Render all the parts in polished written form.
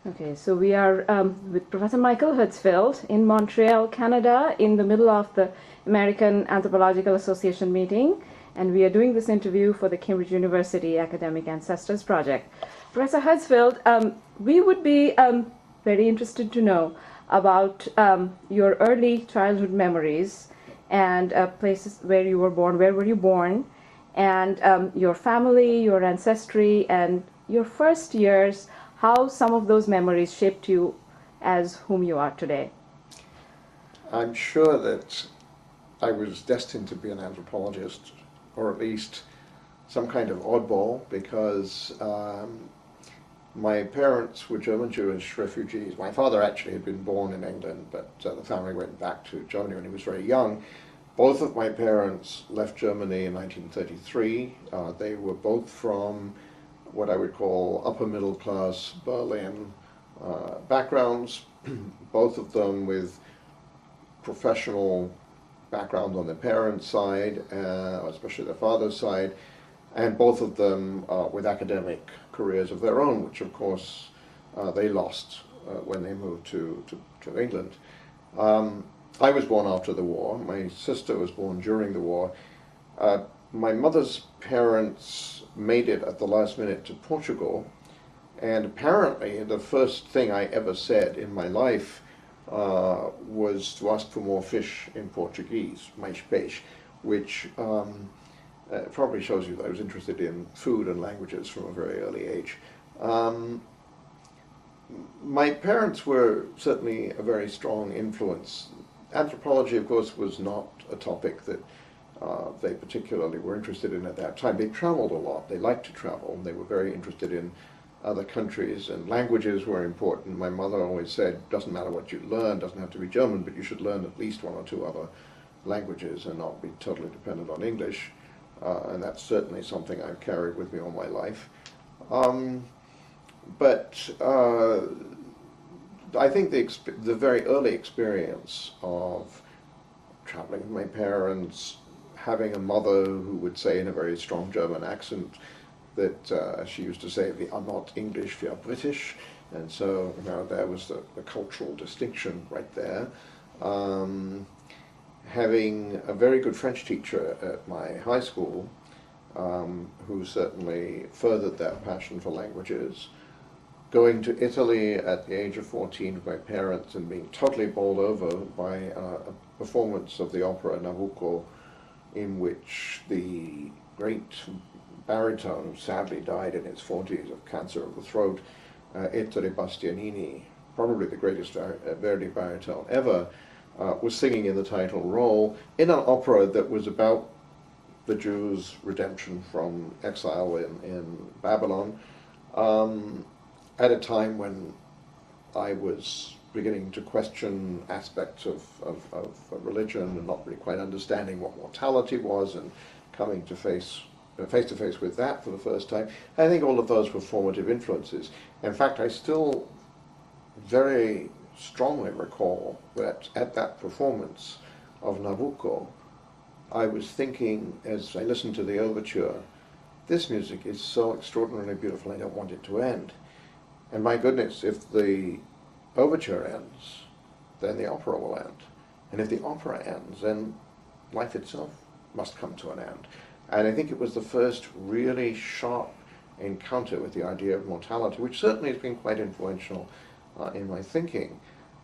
Okay, so we are with Professor Michael Herzfeld in Montreal, Canada, in the middle of the American Anthropological Association meeting, and we are doing this interview for the Cambridge University Academic Ancestors Project. Professor Herzfeld, we would be very interested to know about your early childhood memories and places where you were born. Where were you born? And your family, your ancestry, and your first years, how some of those memories shaped you as whom you are today. I'm sure that I was destined to be an anthropologist, or at least some kind of oddball, because my parents were German Jewish refugees. My father actually had been born in England, but the family went back to Germany when he was very young. Both of my parents left Germany in 1933. They were both from what I would call upper middle class Berlin backgrounds, both of them with professional background on their parents' side, especially their father's side, and both of them with academic careers of their own, which of course they lost when they moved to England. I was born after the war. My sister was born during the war. My mother's parents made it at the last minute to Portugal, and apparently the first thing I ever said in my life was to ask for more fish in Portuguese, mais peixe, which probably shows you that I was interested in food and languages from a very early age. My parents were certainly a very strong influence. Anthropology, of course, was not a topic that they particularly were interested in at that time. They traveled a lot. They liked to travel. They were very interested in other countries, and languages were important. My mother always said, doesn't matter what you learn, doesn't have to be German, but you should learn at least one or two other languages and not be totally dependent on English. And that's certainly something I've carried with me all my life. But I think the very early experience of traveling with my parents, having a mother who would say in a very strong German accent that she used to say, we are not English, we are British, and so there was the cultural distinction right there. Having a very good French teacher at my high school who certainly furthered that passion for languages. Going to Italy at the age of 14 with my parents and being totally bowled over by a performance of the opera Nabucco, in which the great baritone sadly died in his 40s of cancer of the throat, Ettore Bastianini, probably the greatest Verdi baritone ever, was singing in the title role in an opera that was about the Jews' redemption from exile in Babylon, at a time when I was beginning to question aspects of religion and not really quite understanding what mortality was, and coming to face to face with that for the first time. I think all of those were formative influences. In fact, I still very strongly recall that at that performance of Nabucco, I was thinking, as I listened to the overture, this music is so extraordinarily beautiful, I don't want it to end. And my goodness, if the overture ends, then the opera will end. And if the opera ends, then life itself must come to an end. And I think it was the first really sharp encounter with the idea of mortality, which certainly has been quite influential in my thinking.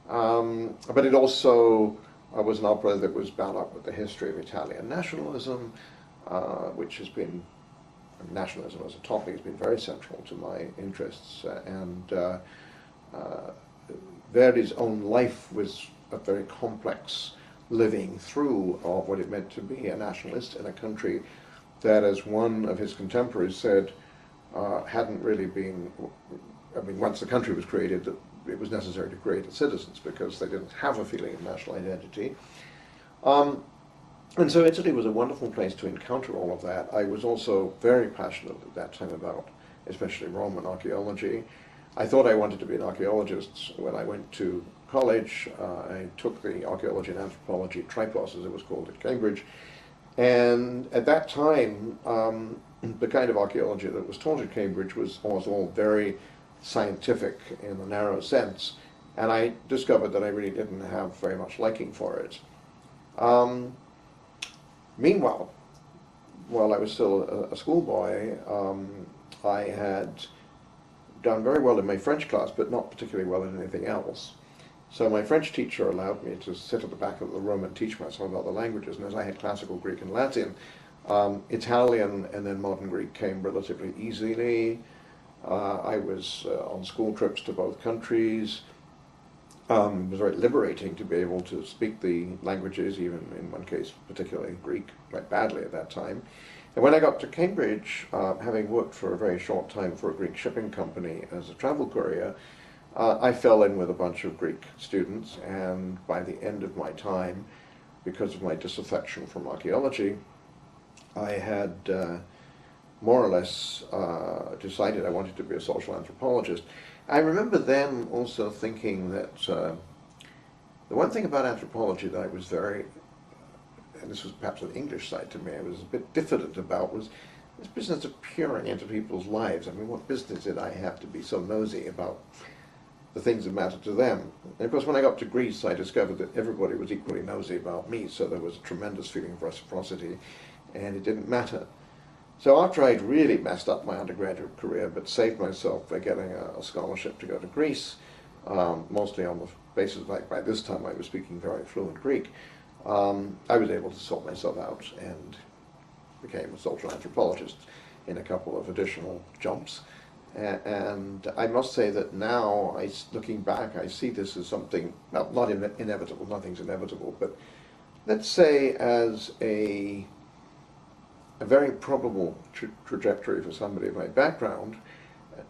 But it also was an opera that was bound up with the history of Italian nationalism, which has been, nationalism as a topic has been very central to my interests, and Verdi's own life was a very complex living through of what it meant to be a nationalist in a country that, as one of his contemporaries said, hadn't really been, I mean, once the country was created, it was necessary to create its citizens because they didn't have a feeling of national identity. And so Italy was a wonderful place to encounter all of that. I was also very passionate at that time about, especially Roman archaeology. I thought I wanted to be an archaeologist when I went to college. I took the archaeology and anthropology tripos, as it was called, at Cambridge. And at that time, the kind of archaeology that was taught at Cambridge was all very scientific in the narrow sense, and I discovered that I really didn't have very much liking for it. Meanwhile, while I was still a schoolboy, I had done very well in my French class, but not particularly well in anything else. So my French teacher allowed me to sit at the back of the room and teach myself other languages, and as I had classical Greek and Latin, Italian and then modern Greek came relatively easily. I was on school trips to both countries. It was very liberating to be able to speak the languages, even in one case, particularly Greek, quite badly at that time. And when I got to Cambridge, having worked for a very short time for a Greek shipping company as a travel courier, I fell in with a bunch of Greek students, and by the end of my time, because of my disaffection from archaeology, I had more or less decided I wanted to be a social anthropologist. I remember then also thinking that the one thing about anthropology that I was very, and this was perhaps an English side to me, I was a bit diffident about, was this business of peering into people's lives. I mean, what business did I have to be so nosy about the things that mattered to them? And of course, when I got to Greece, I discovered that everybody was equally nosy about me, so there was a tremendous feeling of reciprocity, and it didn't matter. So after I'd really messed up my undergraduate career, but saved myself by getting a scholarship to go to Greece, mostly on the basis that by this time I was speaking very fluent Greek, I was able to sort myself out and became a social anthropologist in a couple of additional jumps. And I must say that now, looking back, I see this as something, well, not inevitable, nothing's inevitable, but let's say as a very probable trajectory for somebody of my background,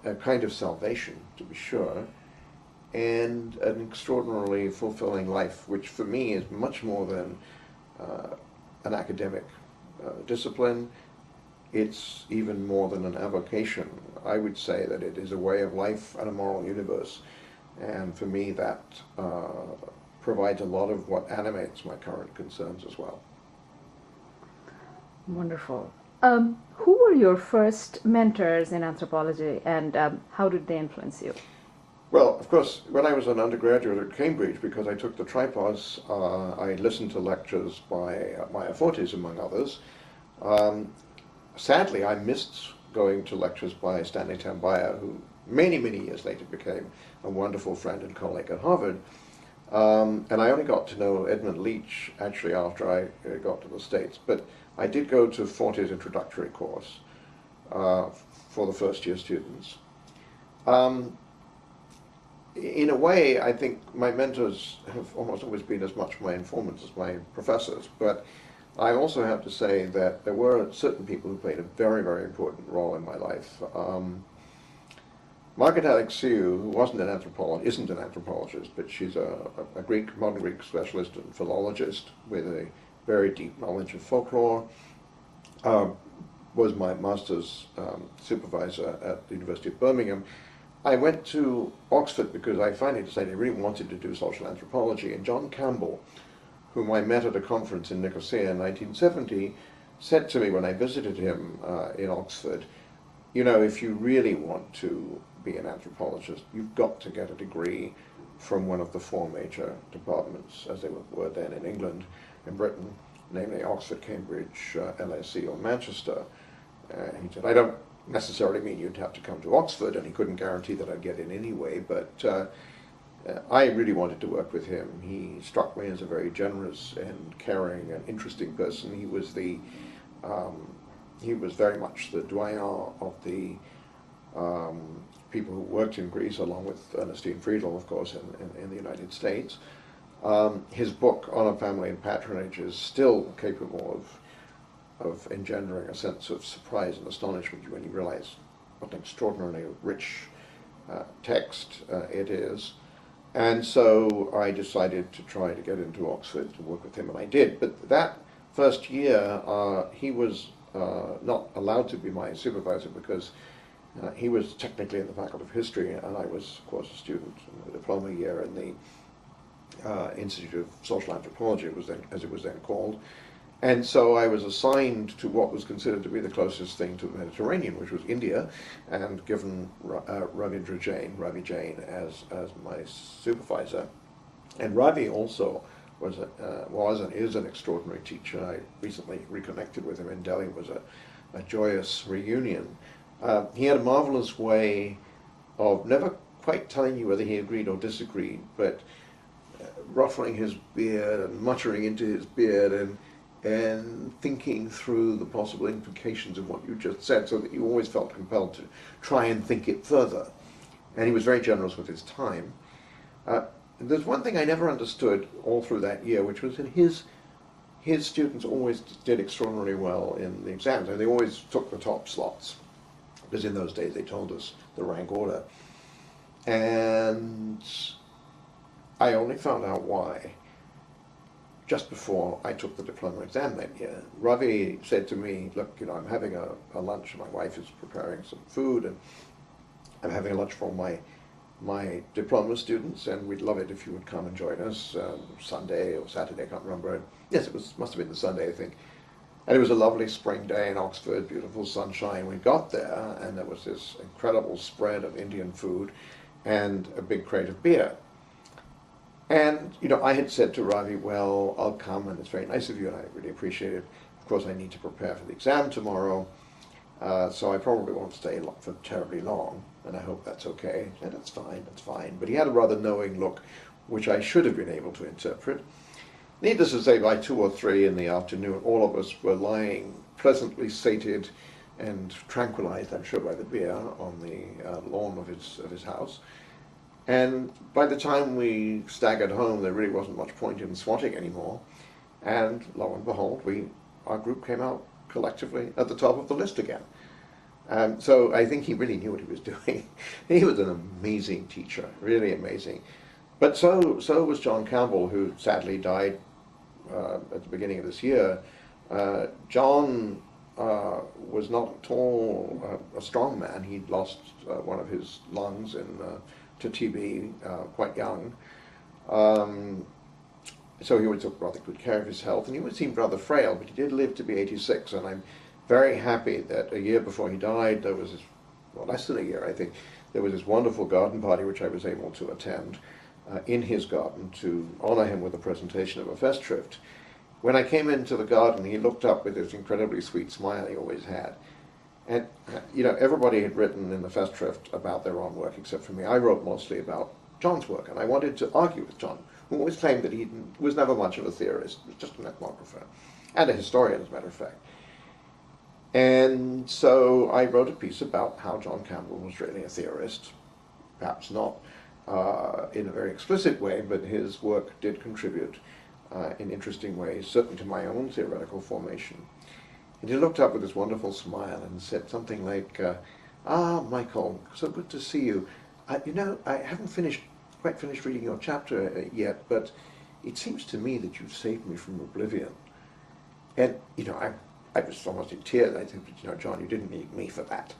a kind of salvation, to be sure, and an extraordinarily fulfilling life, which for me is much more than an academic discipline. It's even more than an avocation. I would say that it is a way of life and a moral universe, and for me that provides a lot of what animates my current concerns as well. Wonderful. Who were your first mentors in anthropology, and how did they influence you? Well, of course, when I was an undergraduate at Cambridge, because I took the tripos, I listened to lectures by Maya Fortis, among others. Sadly, I missed going to lectures by Stanley Tambaya, who many, many years later became a wonderful friend and colleague at Harvard. And I only got to know Edmund Leach, actually, after I got to the States. But I did go to Fortis' introductory course for the first-year students. In a way, I think my mentors have almost always been as much my informants as my professors, but I also have to say that there were certain people who played a very, very important role in my life. Margaret Alexiou, who isn't an anthropologist, but she's a modern Greek specialist and philologist with a very deep knowledge of folklore, was my master's supervisor at the University of Birmingham. I went to Oxford because I finally decided I really wanted to do social anthropology, and John Campbell, whom I met at a conference in Nicosia in 1970, said to me when I visited him in Oxford, you know, if you really want to be an anthropologist, you've got to get a degree from one of the four major departments, as they were then in England, in Britain, namely Oxford, Cambridge, LSE, or Manchester. He said, I don't necessarily mean you'd have to come to Oxford, and he couldn't guarantee that I'd get in anyway, but I really wanted to work with him. He struck me as a very generous and caring and interesting person. He was very much the doyen of the people who worked in Greece, along with Ernestine Friedel, of course, in the United States. His book, Honor, Family, and Patronage, is still capable of engendering a sense of surprise and astonishment when you realize what an extraordinarily rich text it is. And so I decided to try to get into Oxford to work with him, and I did. But that first year, he was not allowed to be my supervisor because he was technically in the Faculty of History, and I was, of course, a student in the diploma year in the Institute of Social Anthropology, as it was then called. And so I was assigned to what was considered to be the closest thing to the Mediterranean, which was India, and given Ravi Jain as my supervisor. And Ravi also was and is an extraordinary teacher. I recently reconnected with him in Delhi. It was a joyous reunion. He had a marvelous way of never quite telling you whether he agreed or disagreed, but ruffling his beard and muttering into his beard and thinking through the possible implications of what you just said, so that you always felt compelled to try and think it further. And he was very generous with his time. There's one thing I never understood all through that year, which was that his students always did extraordinarily well in the exams, and they always took the top slots, because in those days they told us the rank order. And I only found out why just before I took the diploma exam that year. Ravi said to me, look, I'm having a lunch, my wife is preparing some food, and I'm having a lunch for my diploma students, and we'd love it if you would come and join us Sunday or Saturday, I can't remember. Yes, must have been the Sunday, I think. And it was a lovely spring day in Oxford, beautiful sunshine. We got there, and there was this incredible spread of Indian food and a big crate of beer. And, I had said to Ravi, well, I'll come, and it's very nice of you, and I really appreciate it. Of course, I need to prepare for the exam tomorrow, so I probably won't stay for terribly long, and I hope that's okay. And that's fine. But he had a rather knowing look, which I should have been able to interpret. Needless to say, by 2 or 3 in the afternoon, all of us were lying pleasantly sated and tranquilized, I'm sure, by the beer on the lawn of his house. And by the time we staggered home, there really wasn't much point in swatting anymore. And lo and behold, our group came out collectively at the top of the list again. So I think he really knew what he was doing. He was an amazing teacher, really amazing. But so was John Campbell, who sadly died at the beginning of this year. John was not at all a strong man. He'd lost one of his lungs to TB quite young. So he always took rather good care of his health, and he seemed rather frail, but he did live to be 86, and I'm very happy that a year before he died, there was less than a year, I think, there was this wonderful garden party which I was able to attend in his garden to honor him with a presentation of a Festschrift. When I came into the garden, he looked up with this incredibly sweet smile he always had. And, everybody had written in the Festschrift about their own work except for me. I wrote mostly about John's work, and I wanted to argue with John, who always claimed that he was never much of a theorist, he was just an ethnographer, and a historian, as a matter of fact. And so I wrote a piece about how John Campbell was really a theorist, perhaps not in a very explicit way, but his work did contribute in interesting ways, certainly to my own theoretical formation. And he looked up with this wonderful smile and said something like, Michael, so good to see you. I haven't quite finished reading your chapter yet, but it seems to me that you've saved me from oblivion. And, I was almost in tears. I said, John, you didn't need me for that.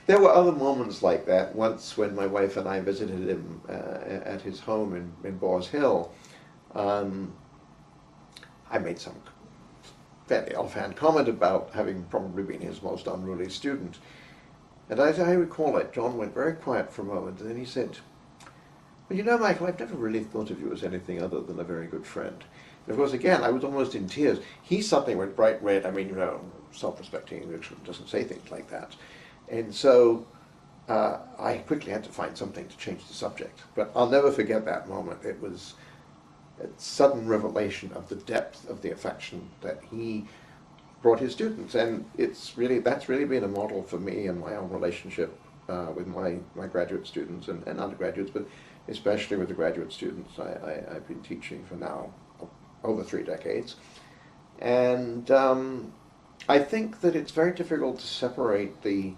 There were other moments like that. Once when my wife and I visited him at his home in Boars Hill, I made some fairly offhand comment about having probably been his most unruly student. And as I recall it, John went very quiet for a moment, and then he said, well, Michael, I've never really thought of you as anything other than a very good friend. And of course, again, I was almost in tears. He suddenly went bright red. I mean, self-respecting English doesn't say things like that. And so I quickly had to find something to change the subject. But I'll never forget that moment. It was a sudden revelation of the depth of the affection that he brought his students, and that's really been a model for me in my own relationship with my graduate students and undergraduates, but especially with the graduate students I've been teaching for now over 3 decades. And I think that it's very difficult to separate the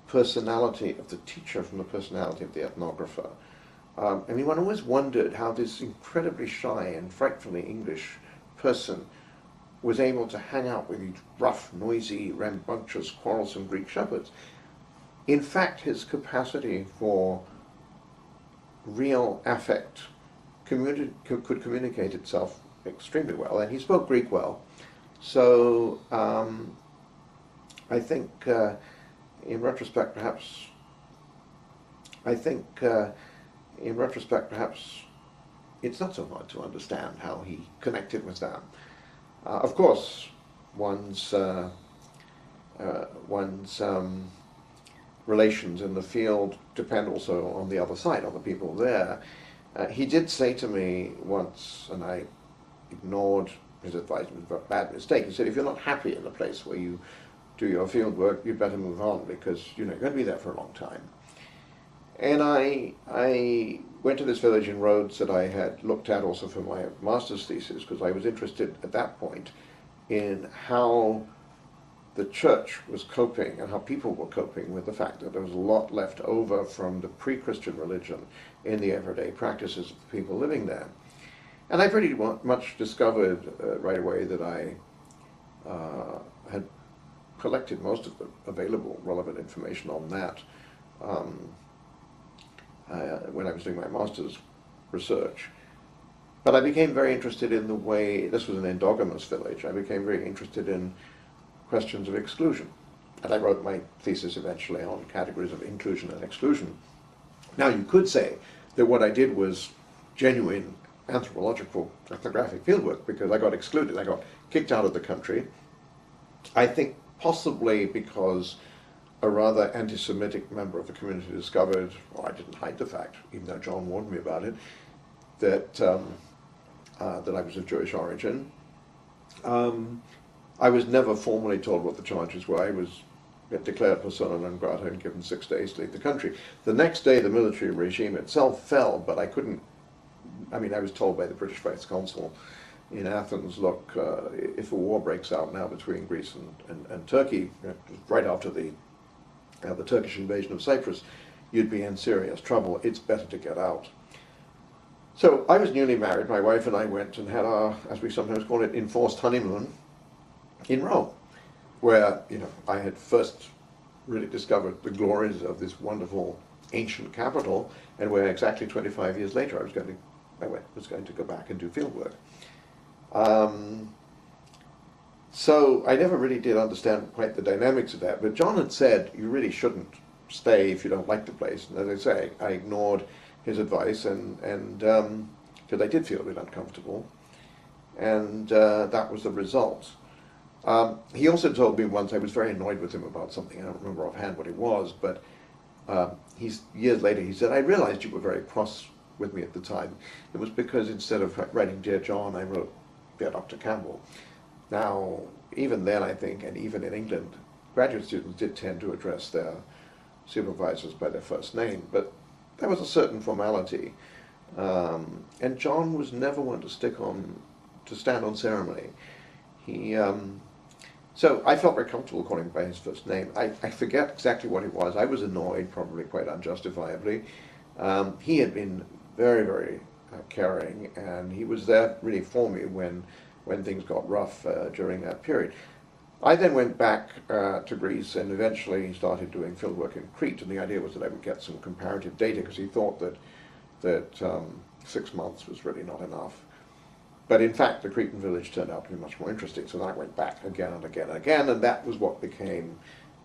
personality of the teacher from the personality of the ethnographer. One always wondered how this incredibly shy and frightfully English person was able to hang out with these rough, noisy, rambunctious, quarrelsome Greek shepherds. In fact, his capacity for real affect could communicate itself extremely well, and he spoke Greek well. So I think, in retrospect, perhaps. I think, in retrospect, perhaps it's not so hard to understand how he connected with them. Of course, one's relations in the field depend also on the other side, on the people there. He did say to me once, and I ignored his advice, it was a bad mistake. He said, if you're not happy in the place where you do your field work, you'd better move on, because you're going to be there for a long time. And I went to this village in Rhodes that I had looked at also for my master's thesis, because I was interested at that point in how the church was coping and how people were coping with the fact that there was a lot left over from the pre-Christian religion in the everyday practices of the people living there. And I pretty much discovered right away that I had collected most of the available relevant information on that when I was doing my master's research. But I became very interested in the way, this was an endogamous village, I became very interested in questions of exclusion. And I wrote my thesis eventually on categories of inclusion and exclusion. Now you could say that what I did was genuine anthropological ethnographic fieldwork, because I got excluded, I got kicked out of the country. I think possibly because a rather anti-Semitic member of the community discovered, well, I didn't hide the fact, even though John warned me about it, that that I was of Jewish origin. I was never formally told what the charges were. I was declared persona non grata and given 6 days to leave the country. The next day the military regime itself fell, but I couldn't, I mean, I was told by the British Vice Consul in Athens, look, if a war breaks out now between Greece and Turkey, right after the Turkish invasion of Cyprus, you'd be in serious trouble. It's better to get out. So I was newly married. My wife and I went and had our, as we sometimes call it, enforced honeymoon in Rome, where, you know, I had first really discovered the glories of this wonderful ancient capital, and where exactly 25 years later I was going to go back and do field work. So I never really did understand quite the dynamics of that, but John had said you really shouldn't stay if you don't like the place. And as I say, I ignored his advice, and because I did feel a bit uncomfortable, and that was the result. He also told me once, I was very annoyed with him about something, I don't remember offhand what it was, but years later he said, I realized you were very cross with me at the time. It was because instead of writing Dear John, I wrote Dear Dr. Campbell. Now, even then, I think, and even in England, graduate students did tend to address their supervisors by their first name, but there was a certain formality. And John was never one to stand on ceremony. So I felt very comfortable calling him by his first name. I forget exactly what it was. I was annoyed, probably quite unjustifiably. He had been very, very caring, and he was there really for me when things got rough during that period. I then went back to Greece and eventually started doing fieldwork in Crete, and the idea was that I would get some comparative data, because he thought that 6 months was really not enough. But in fact, the Cretan village turned out to be much more interesting, so then I went back again and again and again, and that was what became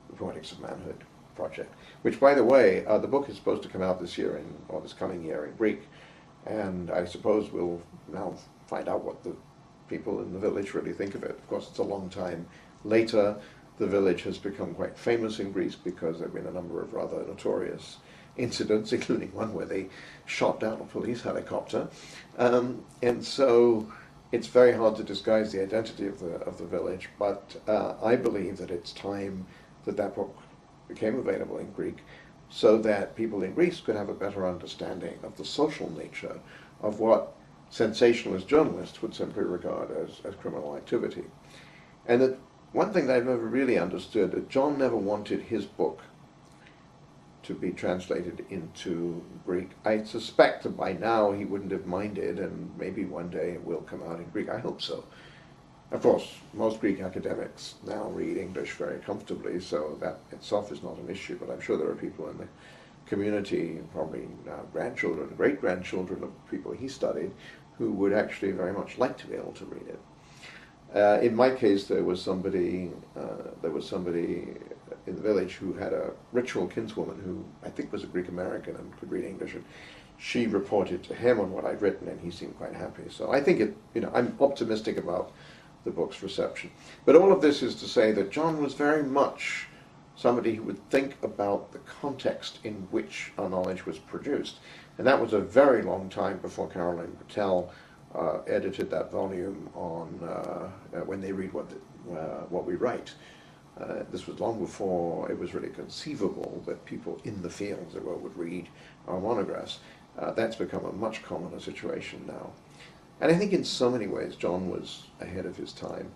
the Poetics of Manhood project, which, by the way, the book is supposed to come out this year, or this coming year, in Greek, and I suppose we'll now find out what the people in the village really think of it. Of course, it's a long time later. The village has become quite famous in Greece because there have been a number of rather notorious incidents, including one where they shot down a police helicopter. And so it's very hard to disguise the identity of the village, but I believe that it's time that book became available in Greek so that people in Greece could have a better understanding of the social nature of what sensationalist journalists would simply regard as criminal activity. And that one thing that I've never really understood, that John never wanted his book to be translated into Greek. I suspect that by now he wouldn't have minded, and maybe one day it will come out in Greek. I hope so. Of course, most Greek academics now read English very comfortably, so that itself is not an issue, but I'm sure there are people in the community, probably grandchildren, great-grandchildren of people he studied, who would actually very much like to be able to read it. In my case, there was somebody in the village who had a ritual kinswoman who I think was a Greek American and could read English, and she reported to him on what I'd written, and he seemed quite happy. So I think I'm optimistic about the book's reception. But all of this is to say that John was very much somebody who would think about the context in which our knowledge was produced. And that was a very long time before Caroline Patel edited that volume on When They Read What We Write. This was long before it was really conceivable that people in the field, as it were, would read our monographs. That's become a much commoner situation now. And I think in so many ways John was ahead of his time.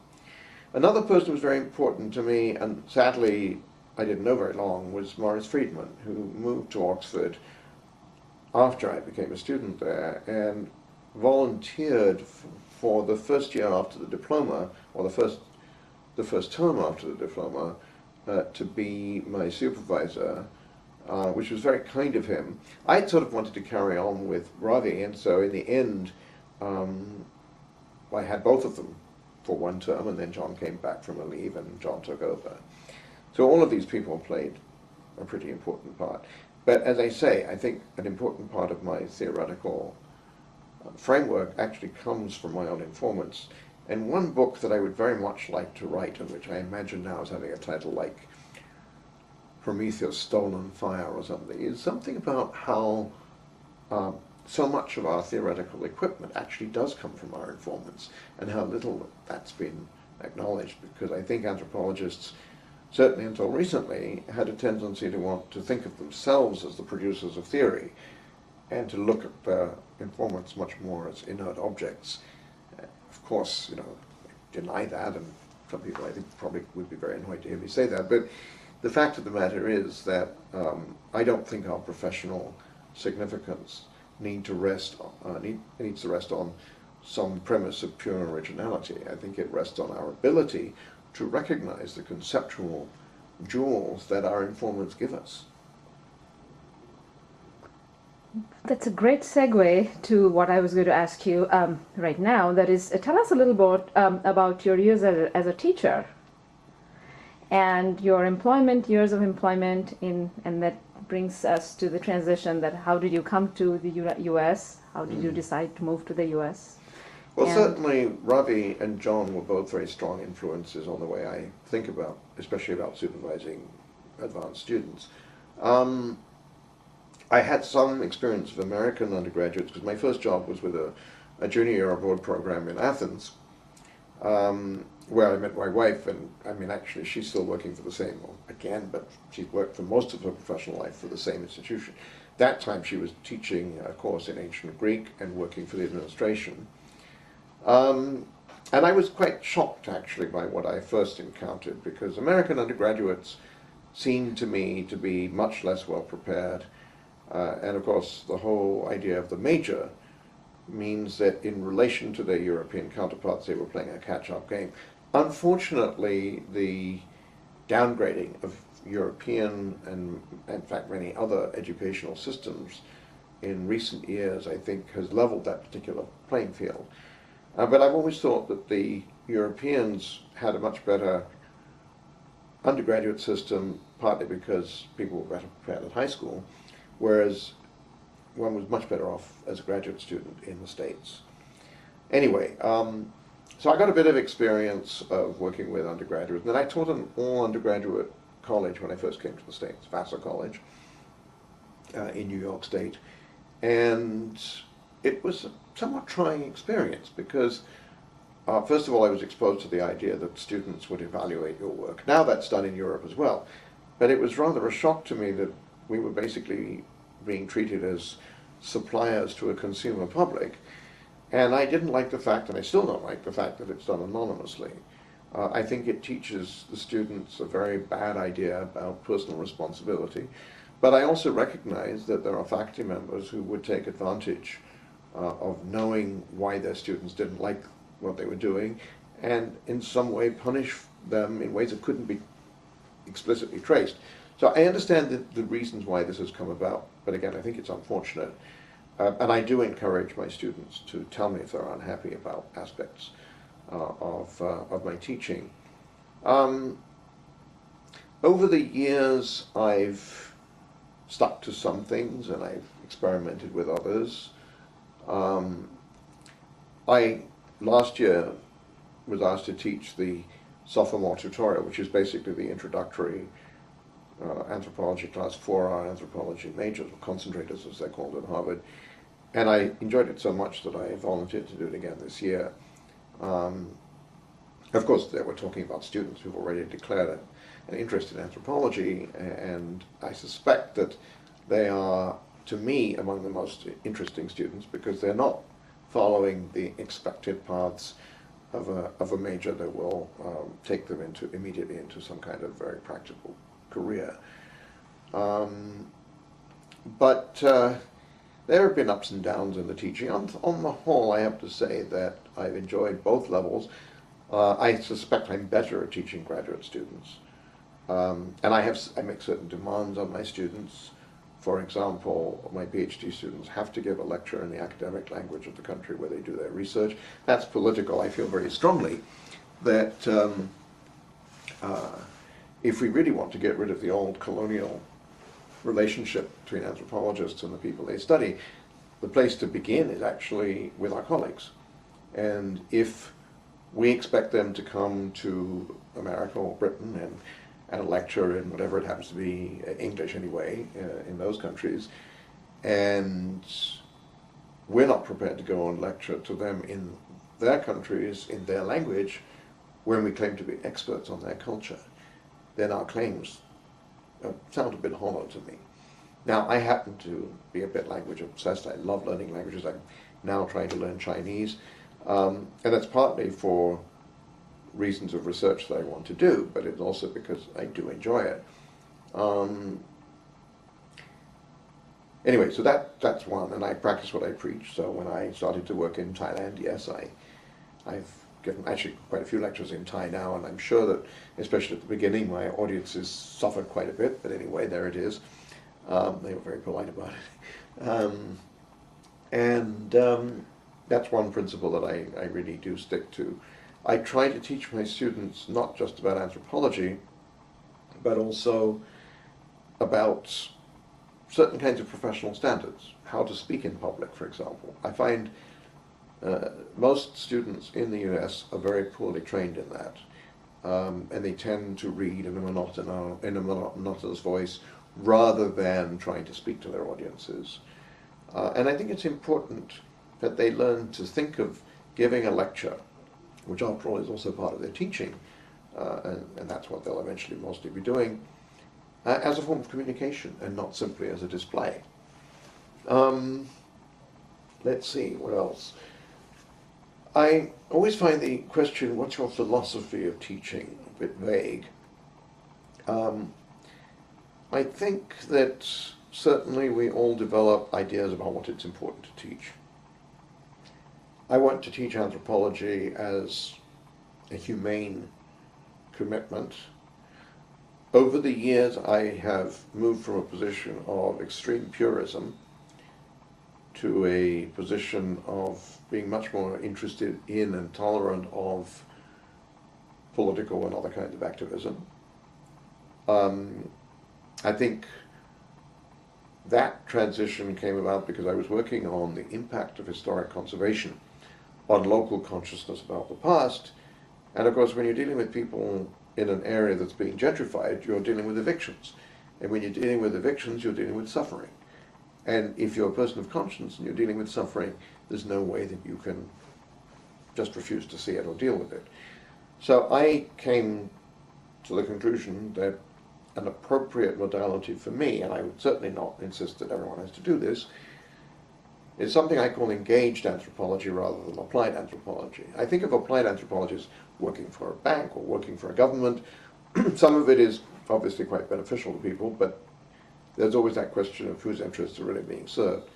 Another person who was very important to me, and sadly I didn't know very long, was Maurice Friedman, who moved to Oxford after I became a student there and volunteered for the first year after the diploma, or the first term after the diploma, to be my supervisor, which was very kind of him. I sort of wanted to carry on with Ravi, and so in the end I had both of them for one term, and then John came back from a leave and John took over. So all of these people played a pretty important part. But as I say, I think an important part of my theoretical framework actually comes from my own informants. And one book that I would very much like to write, and which I imagine now is having a title like Prometheus Stolen Fire or something, is something about how so much of our theoretical equipment actually does come from our informants, and how little that's been acknowledged, because I think anthropologists, certainly until recently, had a tendency to want to think of themselves as the producers of theory, and to look at their informants much more as inert objects. Of course, deny that, and some people I think probably would be very annoyed to hear me say that, but the fact of the matter is that I don't think our professional significance needs to rest on some premise of pure originality. I think it rests on our ability to recognize the conceptual jewels that our informants give us. That's a great segue to what I was going to ask you right now. That is, tell us a little bit about your years as a teacher and your years of employment and that brings us to the transition that how did you come to the U.S.? How did you decide to move to the U.S.? Well, certainly Ravi and John were both very strong influences on the way I think about, especially about supervising advanced students. I had some experience of American undergraduates, because my first job was with a junior year abroad program in Athens, where I met my wife, and actually she's still working for the same, but she's worked for most of her professional life for the same institution. That time she was teaching a course in ancient Greek and working for the administration. And I was quite shocked, actually, by what I first encountered, because American undergraduates seemed to me to be much less well prepared. And of course, the whole idea of the major means that in relation to their European counterparts, they were playing a catch-up game. Unfortunately, the downgrading of European and, in fact, many other educational systems in recent years, I think, has leveled that particular playing field. But I've always thought that the Europeans had a much better undergraduate system, partly because people were better prepared at high school, whereas one was much better off as a graduate student in the States. Anyway, so I got a bit of experience of working with undergraduates. And then I taught an all-undergraduate college when I first came to the States, Vassar College, in New York State. And it was a somewhat trying experience because, first of all, I was exposed to the idea that students would evaluate your work. Now that's done in Europe as well. But it was rather a shock to me that we were basically being treated as suppliers to a consumer public. And I didn't like the fact, and I still don't like the fact, that it's done anonymously. I think it teaches the students a very bad idea about personal responsibility. But I also recognize that there are faculty members who would take advantage of knowing why their students didn't like what they were doing, and in some way punish them in ways that couldn't be explicitly traced. So I understand the reasons why this has come about, but again, I think it's unfortunate. And I do encourage my students to tell me if they're unhappy about aspects of my teaching. Over the years, I've stuck to some things and I've experimented with others. I, last year, was asked to teach the sophomore tutorial, which is basically the introductory anthropology class for our anthropology majors, or concentrators as they're called at Harvard. And I enjoyed it so much that I volunteered to do it again this year. Of course, they were talking about students who've already declared an interest in anthropology, and I suspect that they are, to me, among the most interesting students because they're not following the expected paths of a major that will take them immediately into some kind of very practical career. But there have been ups and downs in the teaching. On the whole, I have to say that I've enjoyed both levels. I suspect I'm better at teaching graduate students. And I make certain demands on my students. For example, my PhD students have to give a lecture in the academic language of the country where they do their research. That's political. I feel very strongly that if we really want to get rid of the old colonial relationship between anthropologists and the people they study, the place to begin is actually with our colleagues. And if we expect them to come to America or Britain and lecture in whatever it happens to be, English anyway, in those countries, and we're not prepared to go and lecture to them in their countries, in their language, when we claim to be experts on their culture, then our claims sound a bit hollow to me. Now, I happen to be a bit language obsessed. I love learning languages. I'm now trying to learn Chinese, and that's partly for reasons of research that I want to do, but it's also because I do enjoy it. Anyway, so that's one, and I practice what I preach. So when I started to work in Thailand, yes, I've given actually quite a few lectures in Thai now, and I'm sure that, especially at the beginning, my audiences suffered quite a bit, but anyway, there it is. They were very polite about it. That's one principle that I really do stick to. I try to teach my students not just about anthropology, but also about certain kinds of professional standards, how to speak in public, for example. I find most students in the US are very poorly trained in that, and they tend to read in a monotonous voice rather than trying to speak to their audiences. And I think it's important that they learn to think of giving a lecture, which after all is also part of their teaching, and that's what they'll eventually mostly be doing, as a form of communication and not simply as a display. Let's see, what else? I always find the question, what's your philosophy of teaching, a bit vague. I think that certainly we all develop ideas about what it's important to teach. I want to teach anthropology as a humane commitment. Over the years, I have moved from a position of extreme purism to a position of being much more interested in and tolerant of political and other kinds of activism. I think that transition came about because I was working on the impact of historic conservation on local consciousness about the past. And of course, when you're dealing with people in an area that's being gentrified, you're dealing with evictions. And when you're dealing with evictions, you're dealing with suffering. And if you're a person of conscience and you're dealing with suffering, there's no way that you can just refuse to see it or deal with it. So I came to the conclusion that an appropriate modality for me, and I would certainly not insist that everyone has to do this, is something I call engaged anthropology rather than applied anthropology. I think of applied anthropology as working for a bank or working for a government. Some of it is obviously quite beneficial to people, but there's always that question of whose interests are really being served.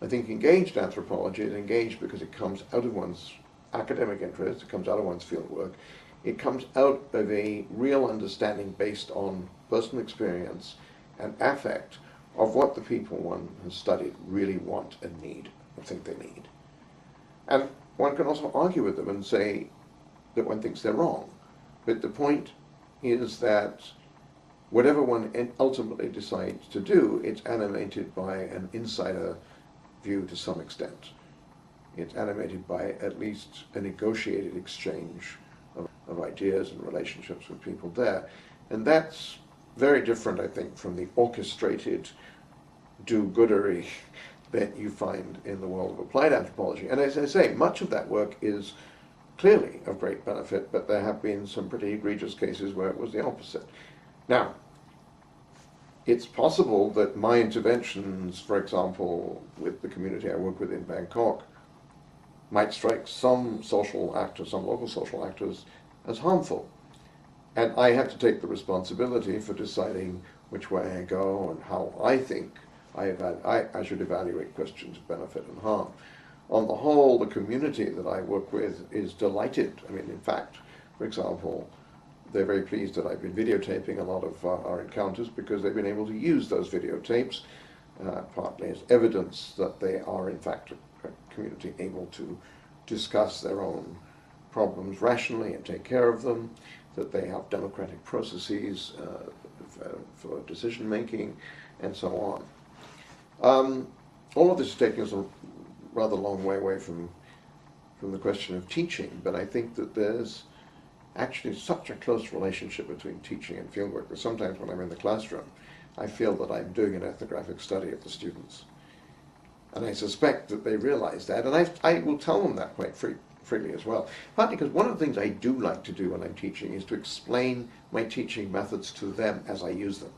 I think engaged anthropology is engaged because it comes out of one's academic interest, it comes out of one's field work, It comes out of a real understanding based on personal experience and affect of what the people one has studied really want and need, or think they need. And one can also argue with them and say that one thinks they're wrong. But the point is that whatever one ultimately decides to do, it's animated by an insider view to some extent. It's animated by at least a negotiated exchange of ideas and relationships with people there. And that's very different, I think, from the orchestrated do-goodery that you find in the world of applied anthropology. And as I say, much of that work is clearly of great benefit, but there have been some pretty egregious cases where it was the opposite. Now, it's possible that my interventions, for example, with the community I work with in Bangkok, might strike some social actors, some local social actors, as harmful. And I have to take the responsibility for deciding which way I go and how I think I should evaluate questions of benefit and harm. On the whole, the community that I work with is delighted. I mean, in fact, for example, they're very pleased that I've been videotaping a lot of our encounters because they've been able to use those videotapes partly as evidence that they are, in fact, a community able to discuss their own problems rationally and take care of them, that they have democratic processes for decision making, and so on. All of this is taking us a rather long way away from the question of teaching, but I think that there's actually such a close relationship between teaching and fieldwork that sometimes when I'm in the classroom, I feel that I'm doing an ethnographic study of the students. And I suspect that they realize that, and I will tell them that quite freely as well. Partly because one of the things I do like to do when I'm teaching is to explain my teaching methods to them as I use them.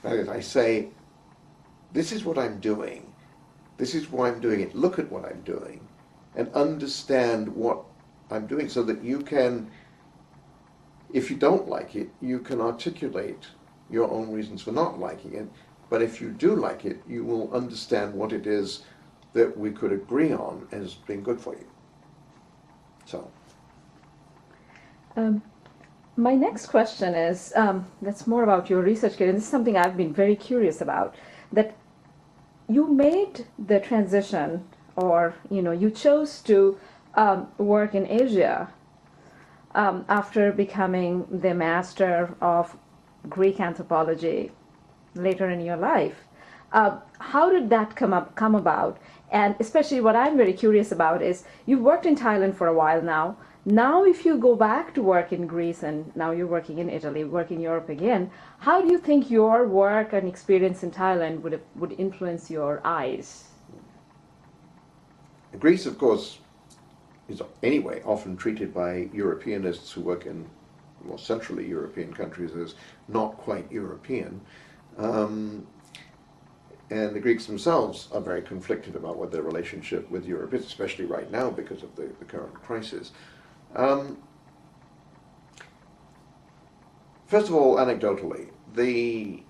That is, I say, this is what I'm doing, this is why I'm doing it, look at what I'm doing, and understand what I'm doing so that you can, if you don't like it, you can articulate your own reasons for not liking it. But if you do like it, you will understand what it is that we could agree on as being good for you. So. My next question is, that's more about your research career, and this is something I've been very curious about, that you made the transition, or you chose to work in Asia after becoming the master of Greek anthropology later in your life. How did that come about? And especially what I'm very curious about is, you've worked in Thailand for a while now. Now if you go back to work in Greece, and now you're working in Italy, work in Europe again, how do you think your work and experience in Thailand would influence your eyes? Greece, of course, is anyway often treated by Europeanists who work in more centrally European countries as not quite European. And the Greeks themselves are very conflicted about what their relationship with Europe is, especially right now because of the current crisis. First of all, anecdotally, the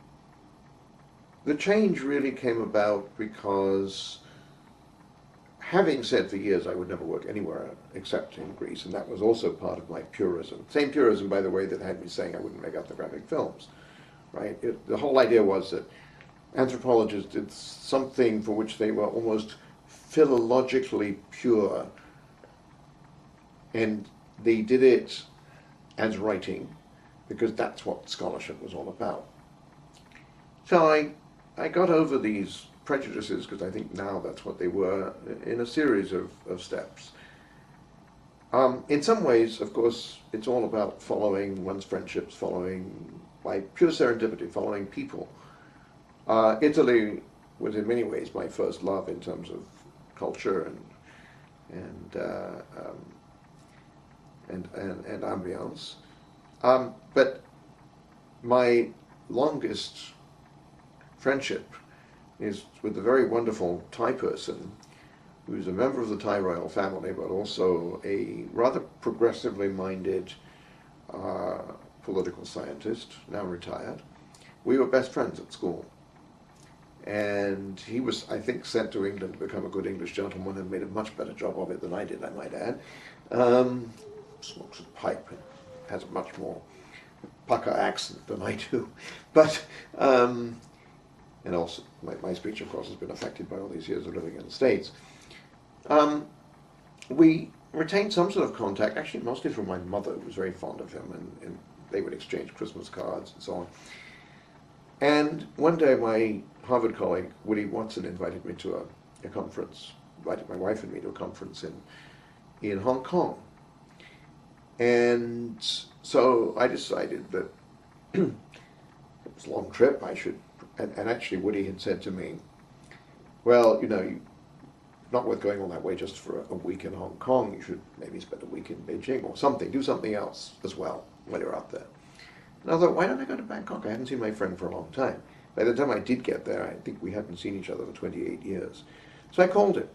change really came about because, having said for years I would never work anywhere except in Greece, and that was also part of my purism. Same purism, by the way, that had me saying I wouldn't make ethnographic films. Right? The whole idea was that anthropologists did something for which they were almost philologically pure, and they did it as writing because that's what scholarship was all about. So I got over these prejudices, because I think now that's what they were, in a series of steps. In some ways, of course, it's all about following one's friendships, following, by pure serendipity, following people. Italy was in many ways my first love in terms of culture and ambiance. But my longest friendship is with a very wonderful Thai person who's a member of the Thai royal family, but also a rather progressively minded political scientist, now retired. We were best friends at school. And he was, I think, sent to England to become a good English gentleman and made a much better job of it than I did, I might add. Smokes a pipe and has a much more pucker accent than I do. But, and also my speech, of course, has been affected by all these years of living in the States. We retained some sort of contact, actually mostly through my mother, who was very fond of him, and they would exchange Christmas cards and so on. And one day my Harvard colleague, Woody Watson, invited me to a conference, invited my wife and me to a conference in Hong Kong. And so I decided that it was a long trip, I should, and actually Woody had said to me, well, you know, not worth going all that way just for a week in Hong Kong. You should maybe spend a week in Beijing or something. Do something else as well while you're out there. And I thought, why don't I go to Bangkok? I hadn't seen my friend for a long time. By the time I did get there, I think we hadn't seen each other for 28 years. So I called him.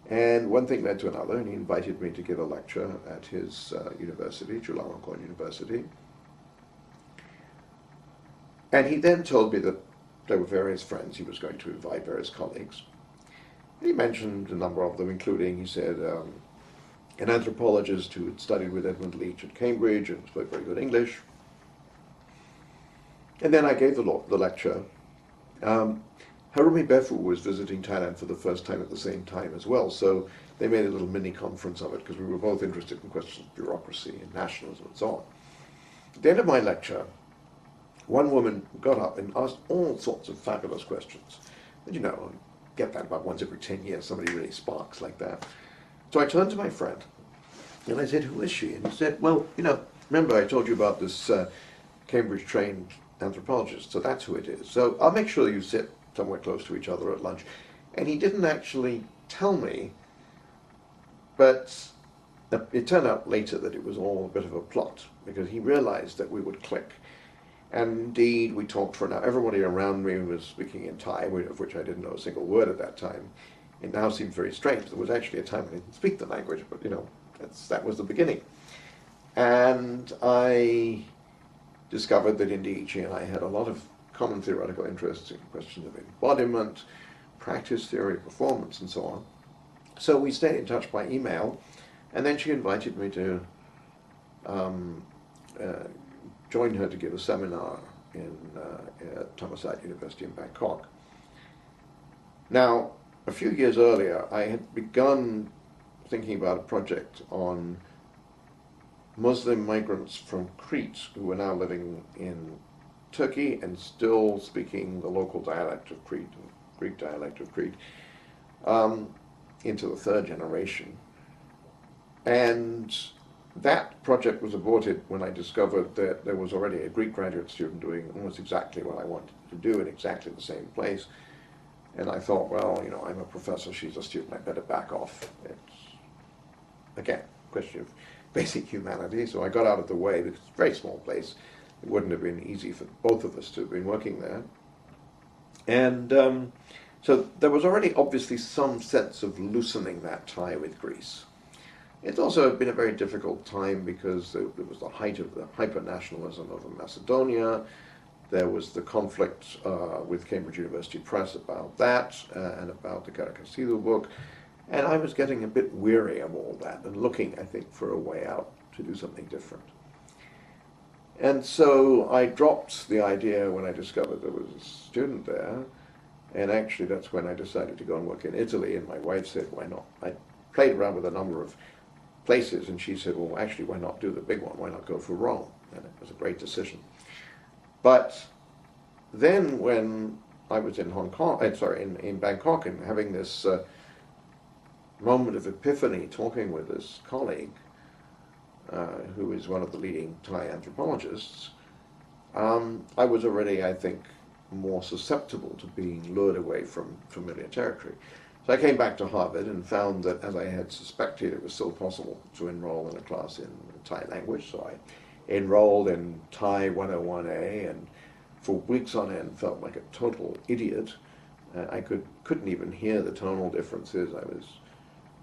And one thing led to another, and he invited me to give a lecture at his university, Chulalongkorn University. And he then told me that there were various friends. He was going to invite various colleagues. He mentioned a number of them, including, he said, an anthropologist who had studied with Edmund Leach at Cambridge and spoke very good English. And then I gave the lecture. Harumi Befu was visiting Thailand for the first time at the same time as well, so they made a little mini conference of it because we were both interested in questions of bureaucracy and nationalism and so on. At the end of my lecture, one woman got up and asked all sorts of fabulous questions. And you know, I get that about once every 10 years, somebody really sparks like that. So I turned to my friend and I said, who is she? And he said, well, you know, remember I told you about this Cambridge-trained anthropologist, so that's who it is. So I'll make sure you sit somewhere close to each other at lunch. And he didn't actually tell me, but it turned out later that it was all a bit of a plot, because he realized that we would click. And indeed, we talked for an hour. Everybody around me was speaking in Thai, of which I didn't know a single word at that time. It now seems very strange. There was actually a time when I didn't speak the language, but you know, that was the beginning. And I discovered that indeed she and I had a lot of common theoretical interests in questions of embodiment, practice theory, performance, and so on. So we stayed in touch by email, and then she invited me to join her to give a seminar at Thammasat University in Bangkok. Now, a few years earlier, I had begun thinking about a project on Muslim migrants from Crete who were now living in Turkey and still speaking the local dialect of Crete, Greek dialect of Crete, into the third generation. And that project was aborted when I discovered that there was already a Greek graduate student doing almost exactly what I wanted to do in exactly the same place. And I thought, well, you know, I'm a professor, she's a student, I better back off. It's, again, a question of basic humanity. So I got out of the way because it's a very small place. It wouldn't have been easy for both of us to have been working there. And so there was already obviously some sense of loosening that tie with Greece. It's also been a very difficult time because there was the height of the hyper-nationalism of Macedonia. There was the conflict with Cambridge University Press about that and about the Karakasilu book. And I was getting a bit weary of all that and looking, I think, for a way out to do something different. And so I dropped the idea when I discovered there was a student there. And actually that's when I decided to go and work in Italy. And my wife said, why not? I played around with a number of places, and she said, well, actually, why not do the big one? Why not go for Rome? And it was a great decision. But then when I was in in Bangkok, and having this moment of epiphany, talking with this colleague, who is one of the leading Thai anthropologists, I was already, I think, more susceptible to being lured away from familiar territory. So I came back to Harvard and found that, as I had suspected, it was still possible to enroll in a class in Thai language. So I enrolled in Thai 101A, and for weeks on end felt like a total idiot. I couldn't even hear the tonal differences. I was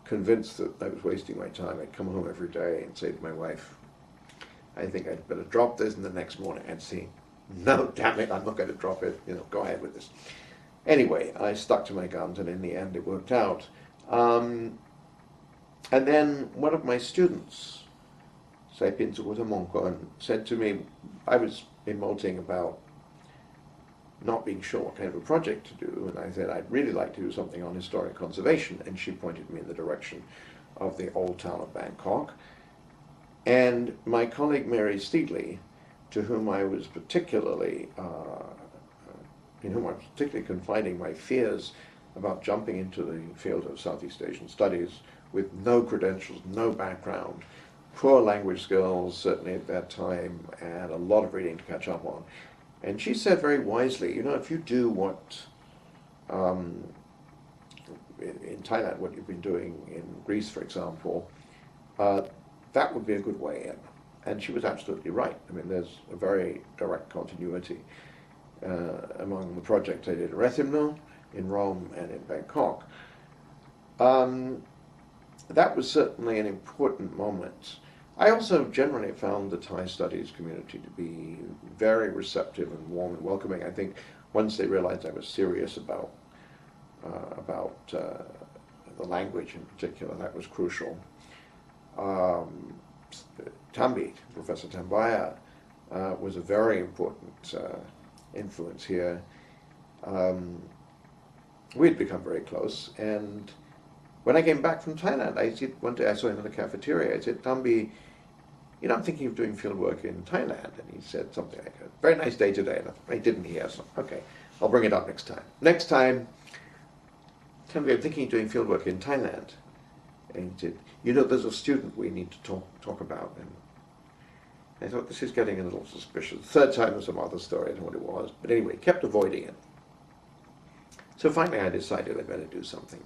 convinced that I was wasting my time. I'd come home every day and say to my wife, I think I'd better drop this, and the next morning I'd see, no, damn it, I'm not going to drop it, you know, go ahead with this. Anyway, I stuck to my guns, and in the end it worked out. And then one of my students Sapiens Utamonko, and said to me, I was emoting about not being sure what kind of a project to do, and I said I'd really like to do something on historic conservation, and she pointed me in the direction of the old town of Bangkok. And my colleague Mary Steedley, to whom I was particularly, in whom I was particularly confiding my fears about jumping into the field of Southeast Asian studies with no credentials, no background, poor language skills, certainly at that time, and a lot of reading to catch up on. And she said very wisely, you know, if you do what, in Thailand, what you've been doing in Greece, for example, that would be a good way in. And she was absolutely right. I mean, there's a very direct continuity among the project I did in Rethymno, in Rome, and in Bangkok. That was certainly an important moment. I also generally found the Thai studies community to be very receptive and warm and welcoming. I think once they realized I was serious about the language in particular, that was crucial. Tambi, Professor Tambaya, was a very important influence here. We'd become very close, and when I came back from Thailand, one day I saw him in the cafeteria. I said, Tambi, you know, I'm thinking of doing field work in Thailand. And he said something like, a very nice day today. And I thought, he didn't hear, so okay, I'll bring it up next time. Next time, Tambi, I'm thinking of doing field work in Thailand. And he said, you know, there's a student we need to talk about. And I thought, this is getting a little suspicious. The third time was some other story, I don't know what it was. But anyway, kept avoiding it. So finally I decided I better do something.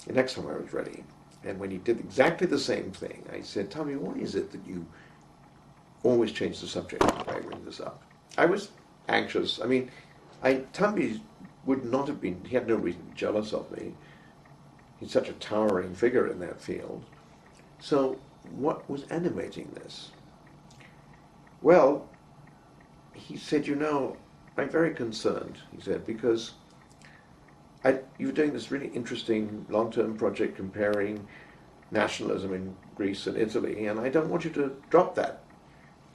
The next time I was ready, and when he did exactly the same thing, I said, Tommy, why is it that you always change the subject when I bring this up? I was anxious. I mean, Tommy would not have been, he had no reason to be jealous of me. He's such a towering figure in that field. So what was animating this? Well, he said, you know, I'm very concerned, he said, because you were doing this really interesting long-term project comparing nationalism in Greece and Italy, and I don't want you to drop that.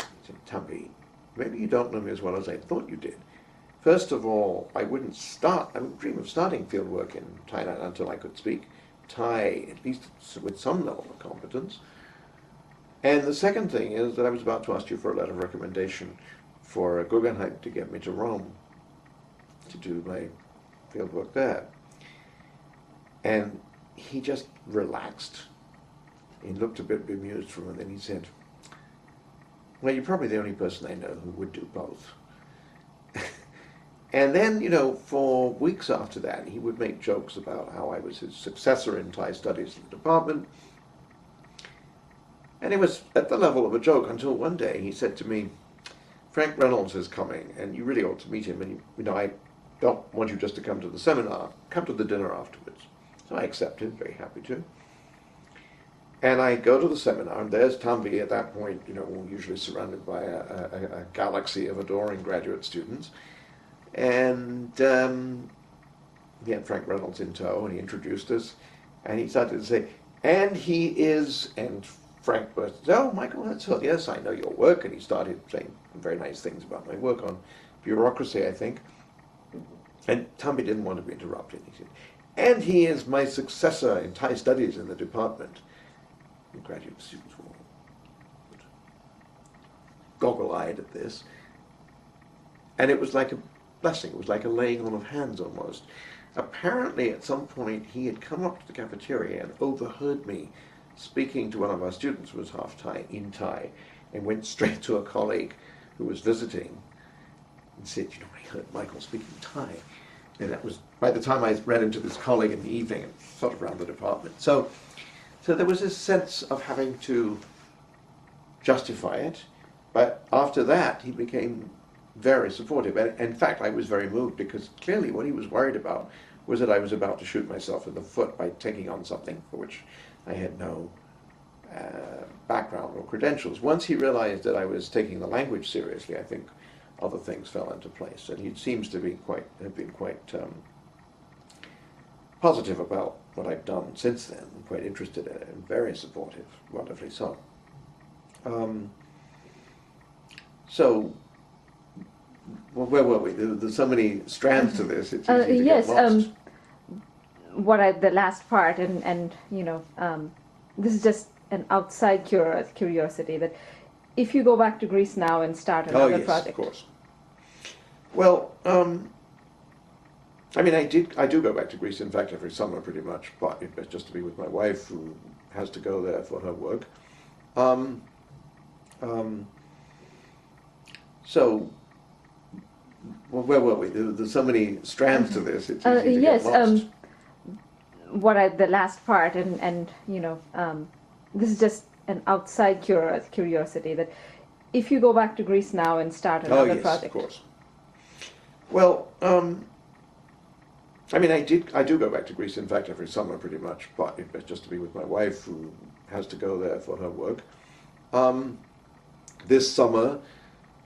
I said, Tambi, maybe you don't know me as well as I thought you did. First of all, I wouldn't dream of starting fieldwork in Thailand until I could speak Thai, at least with some level of competence. And the second thing is that I was about to ask you for a letter of recommendation for Guggenheim to get me to Rome to do my fieldwork there. And he just relaxed. He looked a bit bemused for a minute, and he said, well, you're probably the only person I know who would do both. And then, you know, for weeks after that, he would make jokes about how I was his successor in Thai studies in the department. And it was at the level of a joke until one day he said to me, Frank Reynolds is coming, and you really ought to meet him. And, you know, I don't want you just to come to the seminar, come to the dinner afterwards. So I accepted, very happy to. And I go to the seminar, and there's Tambi at that point, you know, usually surrounded by a galaxy of adoring graduate students. And he had Frank Reynolds in tow, and he introduced us, and he started to say, and he is, and Frank burst, oh, Michael Herzfeld, yes, I know your work, and he started saying very nice things about my work on bureaucracy, I think. And Tambi didn't want to be interrupted. He said, and he is my successor in Thai studies in the department. The graduate students were all goggle-eyed at this. And it was like a blessing. It was like a laying on of hands almost. Apparently, at some point, he had come up to the cafeteria and overheard me speaking to one of our students who was half Thai, in Thai, and went straight to a colleague who was visiting and said, you know, I heard Michael speaking Thai. And that was, by the time I ran into this colleague in the evening, and sort of around the department. So there was this sense of having to justify it, but after that, he became very supportive. And in fact, I was very moved, because clearly what he was worried about was that I was about to shoot myself in the foot by taking on something for which I had no background or credentials. Once he realized that I was taking the language seriously, I think other things fell into place. And he seems to be have been quite positive about what I've done since then, quite interested in it, and very supportive, wonderfully so. Um, so, well, where were we? There's so many strands to this. It's easy to yes. get lost. The last part, and this is just an outside curiosity that if you go back to Greece now and start Oh another yes, project. of course. Well, I mean, I do go back to Greece. In fact, every summer, pretty much. But it's just to be with my wife, who has to go there for her work. Um, um, so, well, where were we? There's so many strands to this. It's easy to yes. get lost. The last part, and this is just an outside curiosity that if you go back to Greece now and start Oh another yes, project. of course. Well, I mean, I do go back to Greece. In fact, every summer, pretty much. But it's just to be with my wife, who has to go there for her work. This summer,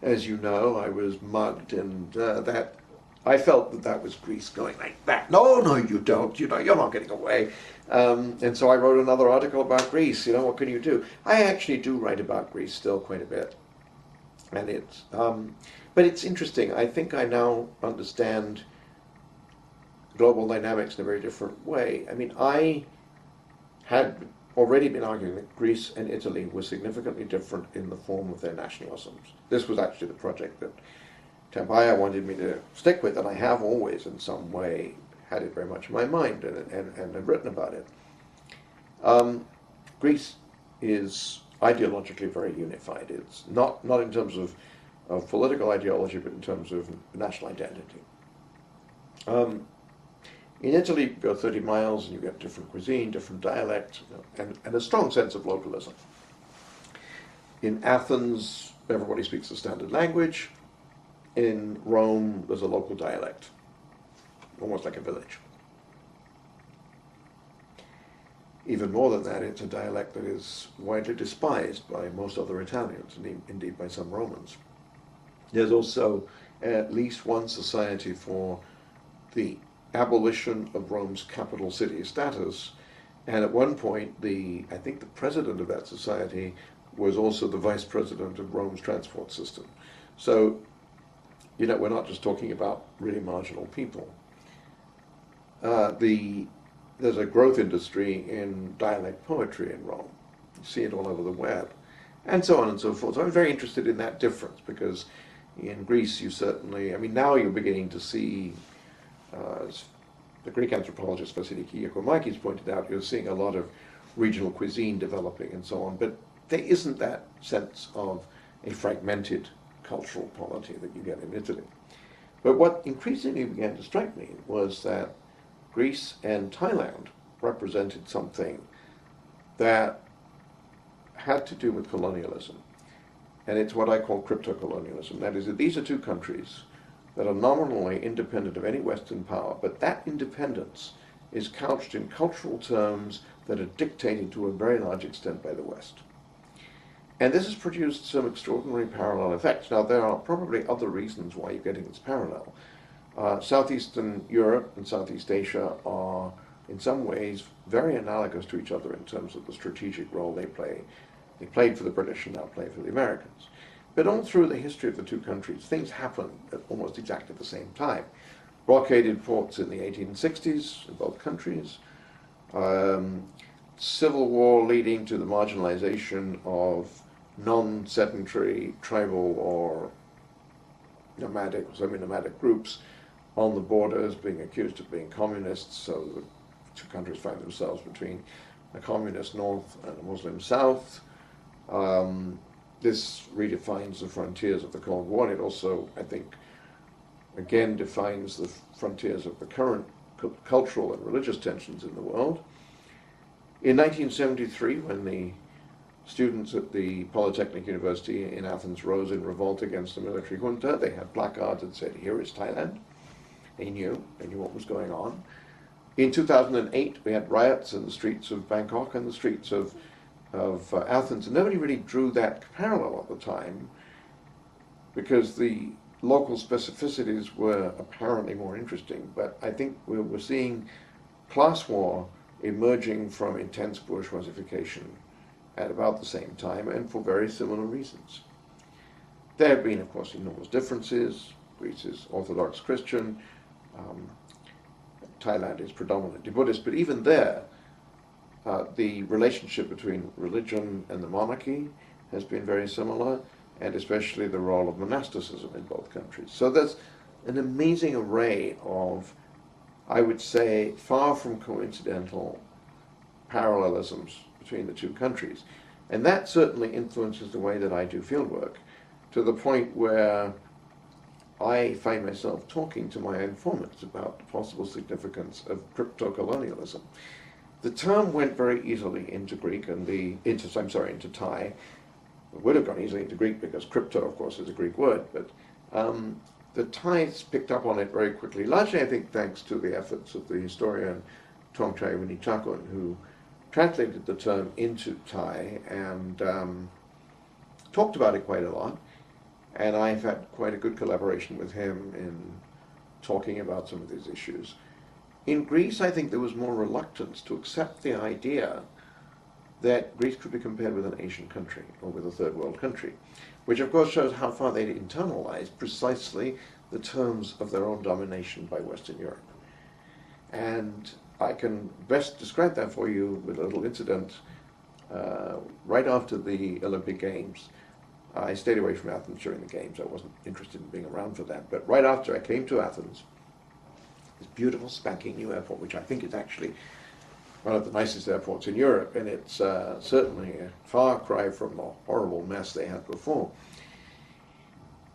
as you know, I was mugged, and that I felt that was Greece going like that. No, no, you don't. You know, you're not getting away. And so I wrote another article about Greece. You know, what can you do? I actually do write about Greece still quite a bit, and but it's interesting. I think I now understand global dynamics in a very different way. I mean, I had already been arguing that Greece and Italy were significantly different in the form of their nationalisms. This was actually the project that Tampaya wanted me to stick with, and I have always in some way had it very much in my mind and have written about it. Greece is ideologically very unified. It's not in terms of political ideology, but in terms of national identity. In Italy, you go 30 miles and you get different cuisine, different dialect, and a strong sense of localism. In Athens, everybody speaks the standard language. In Rome, there's a local dialect, almost like a village. Even more than that, it's a dialect that is widely despised by most other Italians, and indeed by some Romans. There's also at least one society for the abolition of Rome's capital city status, and at one point, I think the president of that society was also the vice president of Rome's transport system. So, you know, we're not just talking about really marginal people. There's a growth industry in dialect poetry in Rome. You see it all over the web, and so on and so forth. So I'm very interested in that difference, because in Greece you certainly, I mean, now you're beginning to see, as the Greek anthropologist Vassilis Kyriakou pointed out, you're seeing a lot of regional cuisine developing and so on, but there isn't that sense of a fragmented cultural polity that you get in Italy. But what increasingly began to strike me was that Greece and Thailand represented something that had to do with colonialism. And it's what I call crypto-colonialism. That is, that these are two countries that are nominally independent of any Western power, but that independence is couched in cultural terms that are dictated to a very large extent by the West. And this has produced some extraordinary parallel effects. Now, there are probably other reasons why you're getting this parallel. Southeastern Europe and Southeast Asia are, in some ways, very analogous to each other in terms of the strategic role they play. They played for the British and now play for the Americans. But all through the history of the two countries, things happen at almost exactly the same time. Blockaded ports in the 1860s in both countries. Civil war leading to the marginalization of non-sedentary tribal or nomadic, semi-nomadic groups on the borders, being accused of being communists, so the two countries find themselves between a communist north and a Muslim south. This redefines the frontiers of the Cold War, and it also, I think, again defines the frontiers of the current cultural and religious tensions in the world. In 1973, when the students at the Polytechnic University in Athens rose in revolt against the military junta, they had placards that said, "Here is Thailand." They knew what was going on. In 2008, we had riots in the streets of Bangkok and the streets of Athens, and nobody really drew that parallel at the time because the local specificities were apparently more interesting. But I think we're seeing class war emerging from intense bourgeoisification at about the same time, and for very similar reasons. There have been, of course, enormous differences. Greece is Orthodox Christian, Thailand is predominantly Buddhist, but even there, the relationship between religion and the monarchy has been very similar, and especially the role of monasticism in both countries. So there's an amazing array of, I would say, far from coincidental parallelisms between the two countries. And that certainly influences the way that I do fieldwork, to the point where I find myself talking to my informants about the possible significance of crypto-colonialism. The term went very easily into Greek and into Thai. It would have gone easily into Greek because crypto, of course, is a Greek word, but the Thais picked up on it very quickly, largely, I think, thanks to the efforts of the historian Thongchai Winichakun, who translated the term into Thai and talked about it quite a lot. And I've had quite a good collaboration with him in talking about some of these issues. In Greece, I think there was more reluctance to accept the idea that Greece could be compared with an Asian country or with a third world country, which of course shows how far they'd internalized precisely the terms of their own domination by Western Europe. And I can best describe that for you with a little incident. Right after the Olympic Games, I stayed away from Athens during the Games. I wasn't interested in being around for that. But right after I came to Athens, this beautiful spanking new airport, which I think is actually one of the nicest airports in Europe, and it's certainly a far cry from the horrible mess they had before.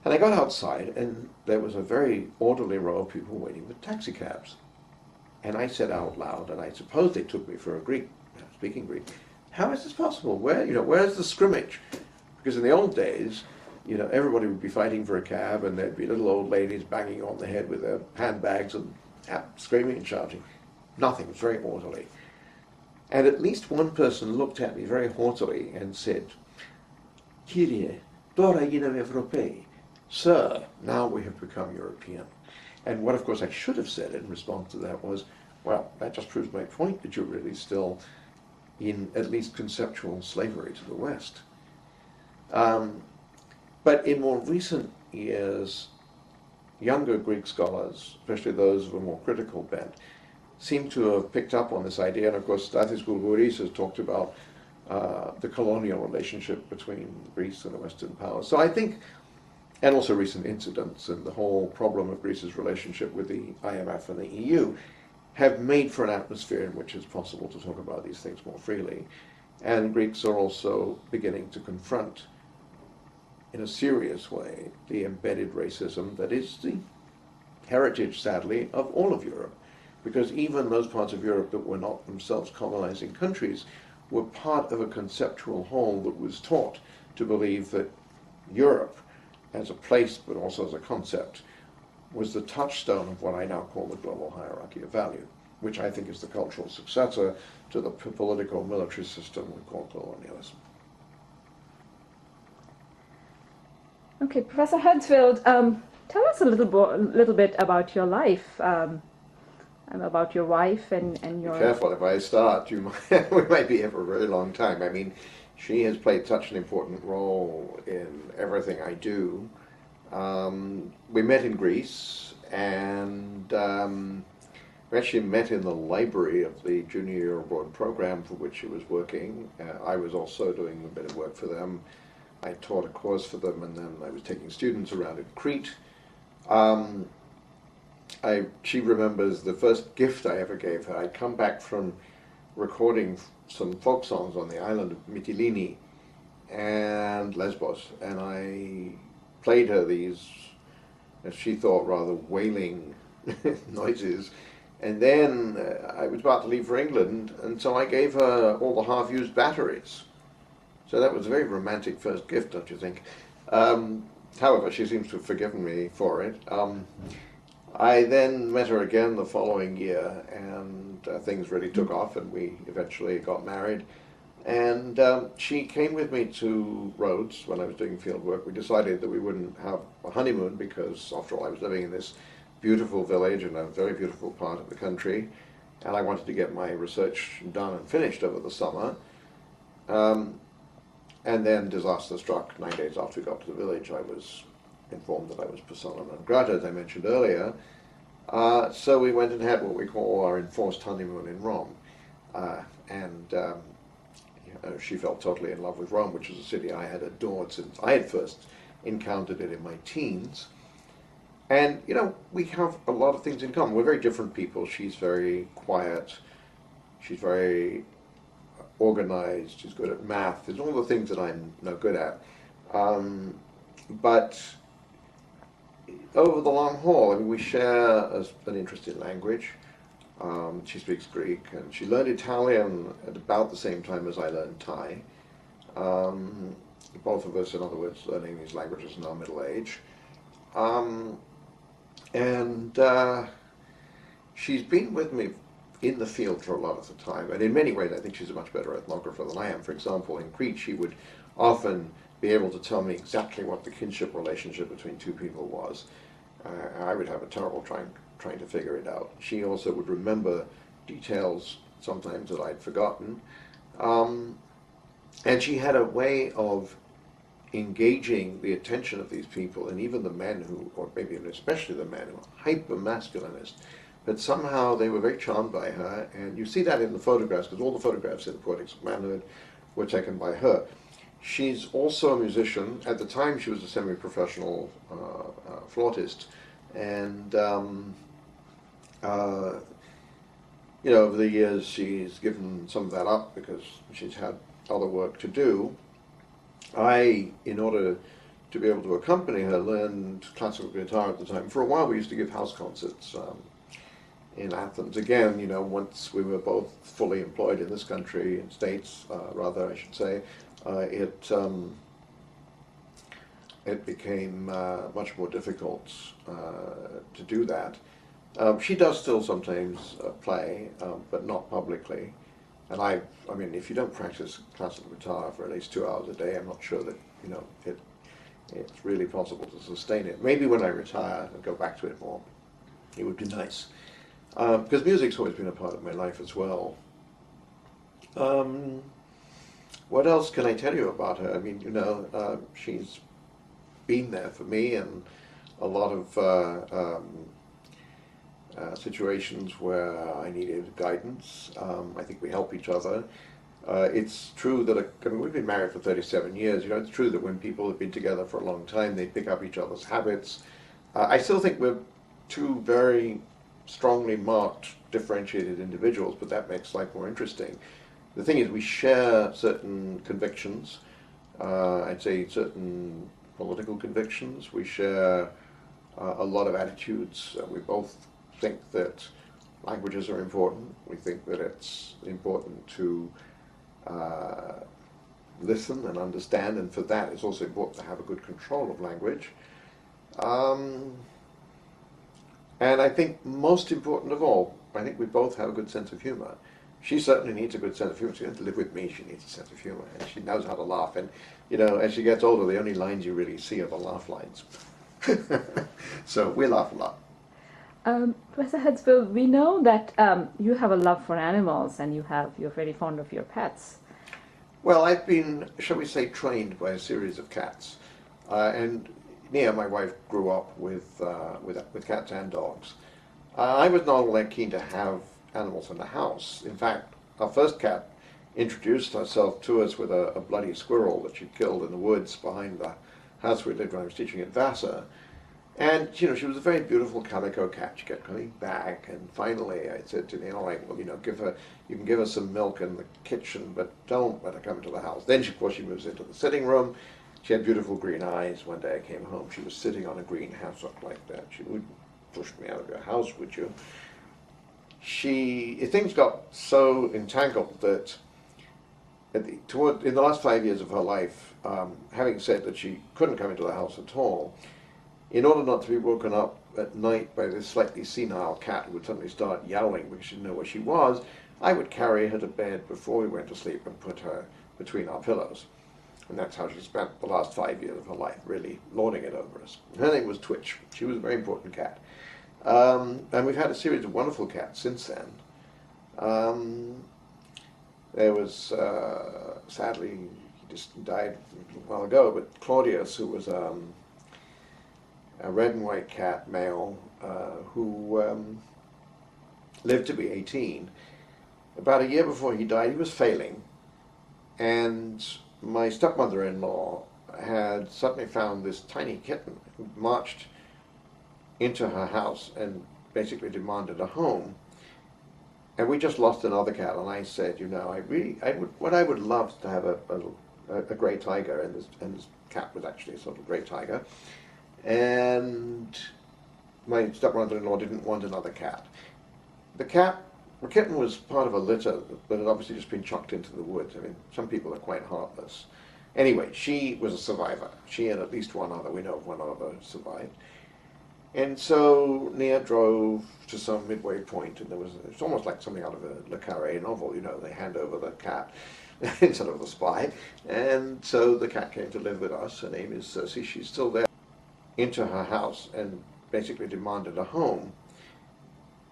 And I got outside, and there was a very orderly row of people waiting with taxi cabs. And I said out loud, and I suppose they took me for a Greek, speaking Greek, how is this possible? Where's the scrimmage? Because in the old days, everybody would be fighting for a cab, and there'd be little old ladies banging on the head with their handbags and screaming and shouting. Nothing. It was very orderly. And at least one person looked at me very haughtily and said, Kyrie, tora ginam Evropei. Sir, now we have become European. And what, of course, I should have said in response to that was, well, that just proves my point, that you're really still in at least conceptual slavery to the West. But in more recent years, younger Greek scholars, especially those of a more critical bent, seem to have picked up on this idea. And of course, Stathis Goulgouris has talked about the colonial relationship between Greece and the Western powers. So I think, and also recent incidents and the whole problem of Greece's relationship with the IMF and the EU, have made for an atmosphere in which it's possible to talk about these things more freely. And Greeks are also beginning to confront, in a serious way, the embedded racism that is the heritage, sadly, of all of Europe. Because even those parts of Europe that were not themselves colonizing countries were part of a conceptual whole that was taught to believe that Europe, as a place but also as a concept, was the touchstone of what I now call the global hierarchy of value, which I think is the cultural successor to the political military system we call colonialism. Okay, Professor Herzfeld, tell us a little bit about your life, about your wife and your... Be careful, if I start, we might be here for a very long time. I mean, she has played such an important role in everything I do. We met in Greece, and we actually met in the library of the junior year abroad program for which she was working. I was also doing a bit of work for them. I taught a course for them, and then I was taking students around in Crete. She remembers the first gift I ever gave her. I'd come back from recording some folk songs on the island of Mytilene and Lesbos, and I played her these, as she thought, rather wailing noises. And then I was about to leave for England, and so I gave her all the half-used batteries. So that was a very romantic first gift, don't you think? However, she seems to have forgiven me for it. I then met her again the following year, and things really took off, and we eventually got married. And she came with me to Rhodes when I was doing field work. We decided that we wouldn't have a honeymoon because, after all, I was living in this beautiful village in a very beautiful part of the country, and I wanted to get my research done and finished over the summer. And then disaster struck. 9 days after we got to the village, I was informed that I was persona non grata, as I mentioned earlier. So we went and had what we call our enforced honeymoon in Rome. She felt totally in love with Rome, which was a city I had adored since I had first encountered it in my teens. And, we have a lot of things in common. We're very different people. She's very quiet. She's very organized. She's good at math. There's all the things that I'm no good at. But over the long haul, we share an interest in language. She speaks Greek, and she learned Italian at about the same time as I learned Thai. Both of us, in other words, learning these languages in our middle age. She's been with me in the field for a lot of the time, and in many ways I think she's a much better ethnographer than I am. For example, in Crete she would often be able to tell me exactly what the kinship relationship between two people was. I would have a terrible trying to figure it out. She also would remember details sometimes that I'd forgotten. And she had a way of engaging the attention of these people, and even the men who, or maybe especially the men who are hyper-masculinist, but somehow they were very charmed by her, and you see that in the photographs, because all the photographs in Poetics of Manhood were taken by her. She's also a musician. At the time she was a semi-professional flautist, and over the years she's given some of that up because she's had other work to do. I, in order to be able to accompany her, learned classical guitar at the time. For a while we used to give house concerts in Athens. Again, once we were both fully employed in this country, in States, rather I should say, it became much more difficult to do that. She does still sometimes play, but not publicly. And I mean, if you don't practice classical guitar for at least 2 hours a day, I'm not sure that it's really possible to sustain it. Maybe when I retire and go back to it more, it would be nice. Because music's always been a part of my life as well. What else can I tell you about her? I mean, she's been there for me in a lot of situations where I needed guidance. I think we help each other. It's true that we've been married for 37 years. It's true that when people have been together for a long time, they pick up each other's habits. I still think we're two very strongly marked, differentiated individuals, but that makes life more interesting. The thing is, we share certain convictions. I'd say certain political convictions. We share a lot of attitudes. We both think that languages are important. We think that it's important to listen and understand, and for that it's also important to have a good control of language. And I think most important of all, I think we both have a good sense of humor. She certainly needs a good sense of humor. She doesn't live with me, she needs a sense of humor, and she knows how to laugh. And, as she gets older, the only lines you really see are the laugh lines. So we laugh a lot. Professor Herzfeld, we know that you have a love for animals, and you're very fond of your pets. Well, I've been, shall we say, trained by a series of cats. And Nia, my wife, grew up with cats and dogs. I was not all that keen to have animals in the house. In fact, our first cat introduced herself to us with a bloody squirrel that she'd killed in the woods behind the house we lived when I was teaching at Vassar. And, she was a very beautiful calico cat. She kept coming back, and finally I said to Nia, well, you can give her some milk in the kitchen, but don't let her come into the house. Then, of course, she moves into the sitting room. She had beautiful green eyes. One day I came home, she was sitting on a green hassock like that. She wouldn't push me out of your house, would you? Things got so entangled that in the last 5 years of her life, having said that she couldn't come into the house at all, in order not to be woken up at night by this slightly senile cat who would suddenly start yowling because she didn't know where she was, I would carry her to bed before we went to sleep and put her between our pillows. And that's how she spent the last 5 years of her life, really lording it over us. Her name was Twitch. She was a very important cat. And we've had a series of wonderful cats since then. There was, sadly, just died a while ago, but Claudius, who was a red and white cat male who lived to be 18. About a year before he died, he was failing, and my stepmother-in-law had suddenly found this tiny kitten who marched into her house and basically demanded a home. And we just lost another cat, and I said, you know, I would love to have a gray tiger, and this cat was actually a sort of gray tiger. And my stepmother-in-law didn't want another cat. The kitten was part of a litter that had obviously just been chucked into the woods. I mean, some people are quite heartless. Anyway, she was a survivor. She and at least one other, we know of one other, survived. And so Nia drove to some midway point, and it's almost like something out of a Le Carré novel, you know, they hand over the cat instead of the spy. And so the cat came to live with us. Her name is Circe. She's still there. Into her house and basically demanded a home.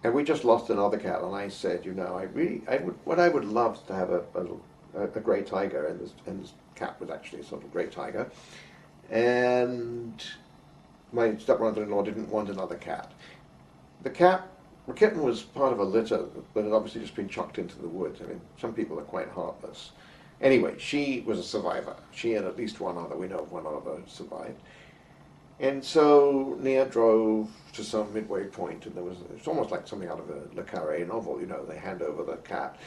And we just lost another cat, and I said, you know, I would love to have a gray tiger, and this cat was actually a sort of gray tiger. And my stepmother-in-law didn't want another cat. The kitten was part of a litter that had obviously just been chucked into the woods. I mean, some people are quite heartless. Anyway, she was a survivor. She and at least one other, we know of one other, survived. And so Nia drove to some midway point, and it's almost like something out of a Le Carré novel, you know, they hand over the cat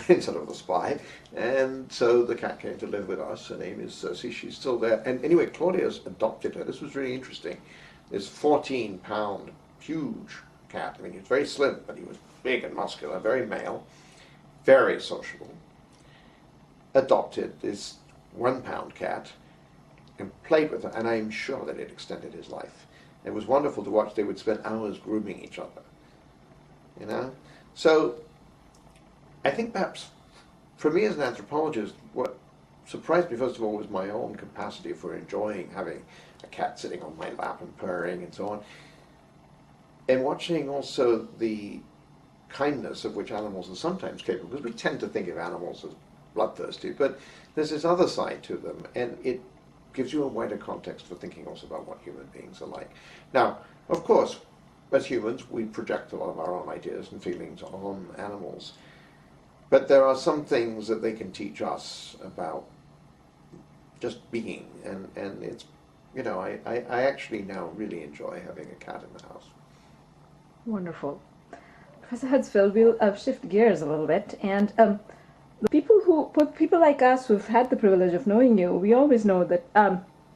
instead of the spy. And so the cat came to live with us. Her name is Circe. She's still there. And anyway, Claudius adopted her. This was really interesting. This 14-pound, huge cat. I mean, he was very slim, but he was big and muscular, very male, very sociable. Adopted this 1-pound cat and played with her, and I'm sure that it extended his life. It was wonderful to watch. They would spend hours grooming each other, you know? So I think perhaps for me as an anthropologist, what surprised me first of all was my own capacity for enjoying having a cat sitting on my lap and purring and so on, and watching also the kindness of which animals are sometimes capable, because we tend to think of animals as bloodthirsty, but there's this other side to them, and it gives you a wider context for thinking also about what human beings are like. Now, of course, as humans, we project a lot of our own ideas and feelings on animals, but there are some things that they can teach us about just being, and it's, you know, I actually now really enjoy having a cat in the house. Wonderful. Professor Herzfeld, we'll shift gears a little bit, and people like us who've had the privilege of knowing you, we always know that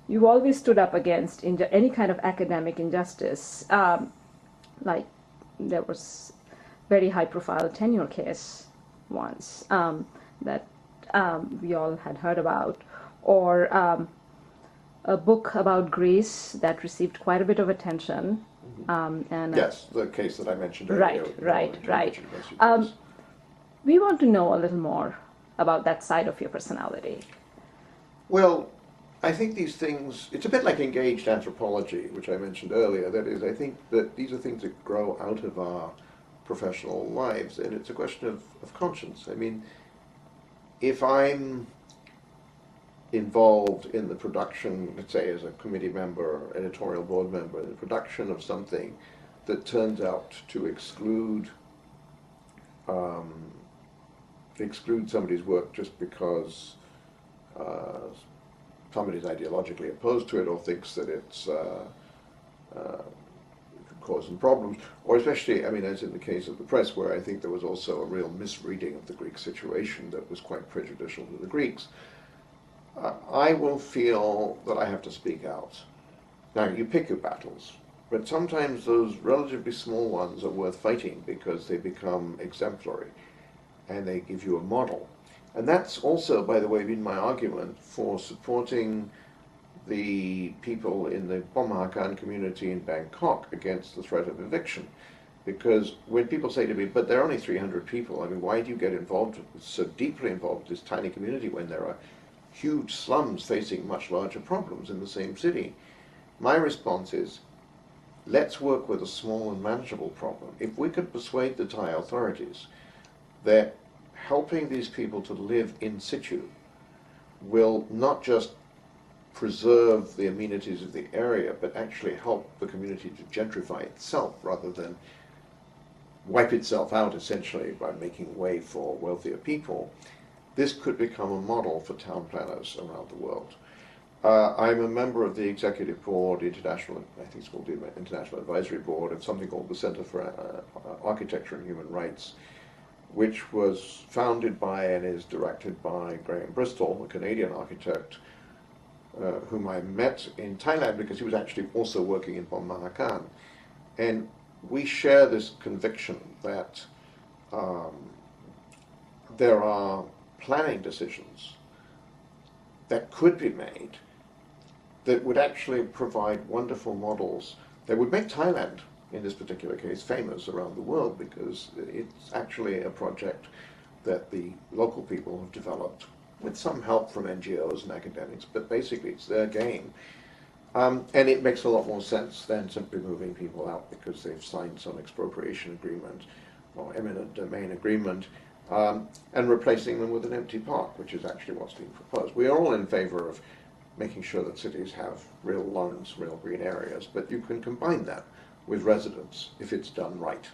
you've always stood up against any kind of academic injustice. Like there was very high-profile tenure case once that we all had heard about, or a book about Greece that received quite a bit of attention. And yes, the case that I mentioned earlier. Right. We want to know a little more about that side of your personality. Well, I think these things, it's a bit like engaged anthropology, which I mentioned earlier. That is, I think that these are things that grow out of our professional lives, and it's a question of conscience. I mean, if I'm involved in the production, let's say as a committee member or editorial board member, in the production of something that turns out to exclude somebody's work just because somebody's ideologically opposed to it or thinks that it's cause them problems, or especially, I mean, as in the case of the press, where I think there was also a real misreading of the Greek situation that was quite prejudicial to the Greeks, I will feel that I have to speak out. Now, you pick your battles, but sometimes those relatively small ones are worth fighting because they become exemplary and they give you a model. And that's also, by the way, been my argument for supporting the people in the Bomahakam community in Bangkok against the threat of eviction. Because when people say to me, but there are only 300 people, I mean, why do you get involved, so deeply involved in this tiny community when there are huge slums facing much larger problems in the same city? My response is, let's work with a small and manageable problem. If we could persuade the Thai authorities that helping these people to live in situ will not just preserve the amenities of the area, but actually help the community to gentrify itself rather than wipe itself out essentially by making way for wealthier people, this could become a model for town planners around the world. I'm a member of the executive board, international, I think it's called the International Advisory Board, of something called the Center for Architecture and Human Rights, which was founded by and is directed by Graham Bristol, a Canadian architect, whom I met in Thailand because he was actually also working in Bon Mahakan. And we share this conviction that there are planning decisions that could be made that would actually provide wonderful models that would make Thailand, in this particular case, famous around the world, because it's actually a project that the local people have developed with some help from NGOs and academics, but basically it's their game. And it makes a lot more sense than simply moving people out because they've signed some expropriation agreement or eminent domain agreement, and replacing them with an empty park, which is actually what's being proposed. We are all in favor of making sure that cities have real lawns, real green areas, but you can combine that with residents if it's done right.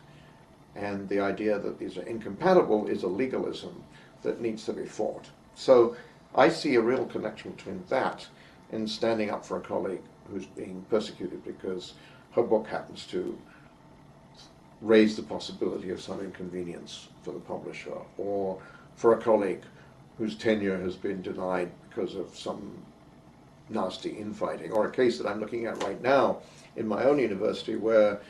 And the idea that these are incompatible is a legalism that needs to be fought. So I see a real connection between that and standing up for a colleague who's being persecuted because her book happens to raise the possibility of some inconvenience for the publisher, or for a colleague whose tenure has been denied because of some nasty infighting, or a case that I'm looking at right now in my own university where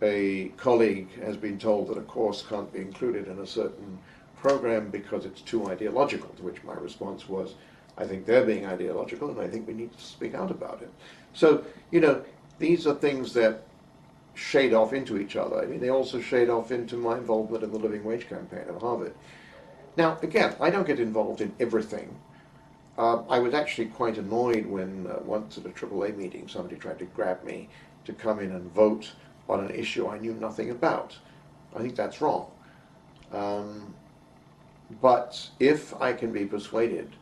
a colleague has been told that a course can't be included in a certain program because it's too ideological, to which my response was, I think they're being ideological and I think we need to speak out about it. So, you know, these are things that shade off into each other. I mean, they also shade off into my involvement in the living wage campaign at Harvard. Now, again, I don't get involved in everything. I was actually quite annoyed when once at a AAA meeting somebody tried to grab me to come in and vote on an issue I knew nothing about. I think that's wrong. But if I can be persuaded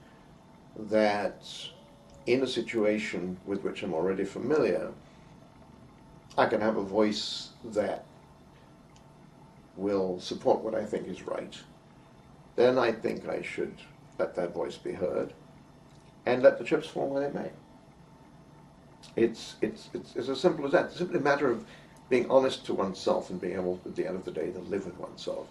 that in a situation with which I'm already familiar, I can have a voice that will support what I think is right, then I think I should let that voice be heard and let the chips fall where they may. It's as simple as that. It's simply a matter of being honest to oneself and being able, at the end of the day, to live with oneself.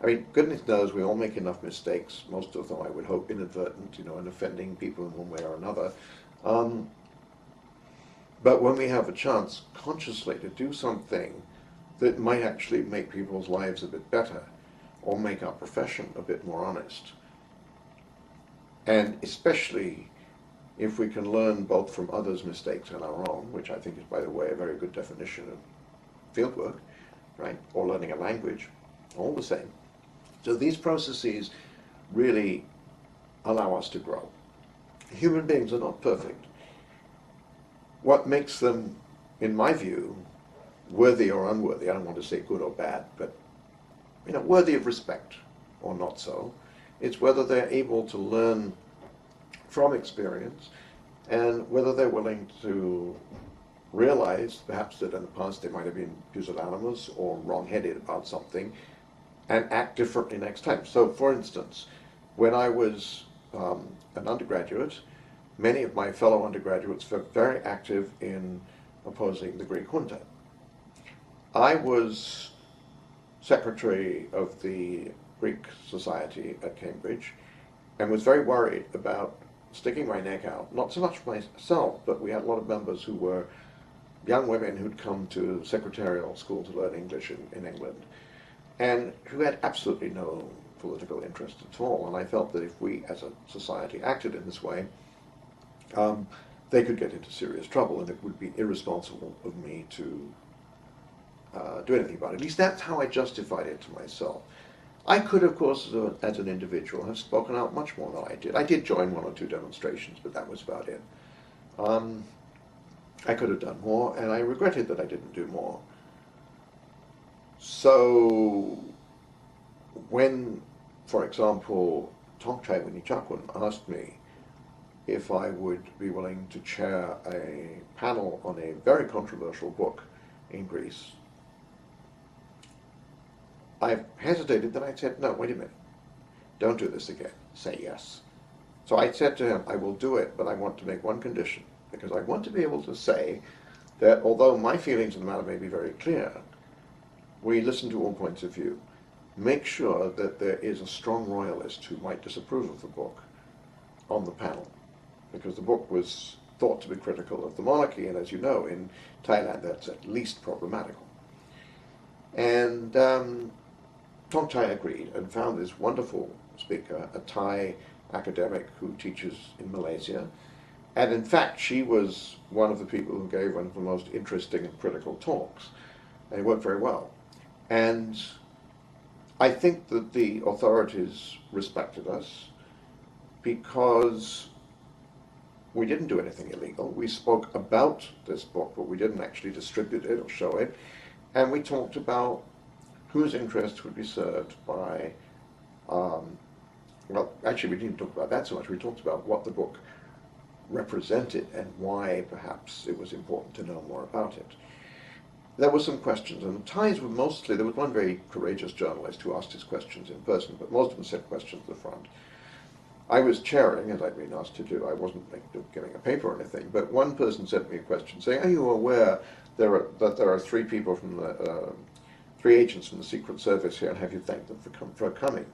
I mean, goodness knows we all make enough mistakes, most of them, I would hope, inadvertent, you know, and offending people in one way or another. But when we have a chance consciously to do something that might actually make people's lives a bit better, or make our profession a bit more honest, and especially if we can learn both from others' mistakes and our own, which I think is, by the way, a very good definition of fieldwork, right, or learning a language, all the same. So these processes really allow us to grow. Human beings are not perfect. What makes them, in my view, worthy or unworthy, I don't want to say good or bad, but you know, worthy of respect or not so, it's whether they're able to learn from experience and whether they're willing to realize perhaps that in the past they might have been pusillanimous or wrong-headed about something and act differently next time. So, for instance, when I was an undergraduate, many of my fellow undergraduates were very active in opposing the Greek junta. I was secretary of the Greek Society at Cambridge and was very worried about sticking my neck out, not so much myself, but we had a lot of members who were young women who'd come to secretarial school to learn English in England, and who had absolutely no political interest at all. And I felt that if we as a society acted in this way, they could get into serious trouble, and it would be irresponsible of me to do anything about it. At least that's how I justified it to myself. I could, of course, as an individual, have spoken out much more than I did. I did join one or two demonstrations, but that was about it. I could have done more, and I regretted that I didn't do more. So when, for example, Tongchai Winichakun asked me if I would be willing to chair a panel on a very controversial book in Greece. I hesitated, then I said, no, wait a minute, don't do this again, say yes. So I said to him, I will do it, but I want to make one condition, because I want to be able to say that although my feelings on the matter may be very clear, we listen to all points of view. Make sure that there is a strong royalist who might disapprove of the book on the panel, because the book was thought to be critical of the monarchy, and as you know, in Thailand that's at least problematical. And Tongchai agreed and found this wonderful speaker, a Thai academic who teaches in Malaysia. And in fact, she was one of the people who gave one of the most interesting and critical talks. And it worked very well. And I think that the authorities respected us because we didn't do anything illegal. We spoke about this book, but we didn't actually distribute it or show it. And we talked about whose interests would be served by, well, actually we didn't talk about that so much. We talked about what the book represented and why perhaps it was important to know more about it. There were some questions, and the Thais were mostly, there was one very courageous journalist who asked his questions in person, but most of them sent questions to the front. I was chairing, as I'd been asked to do. I wasn't giving a paper or anything, but one person sent me a question saying, are you aware that there are three people from the, three agents from the Secret Service here, and have you thanked them for coming?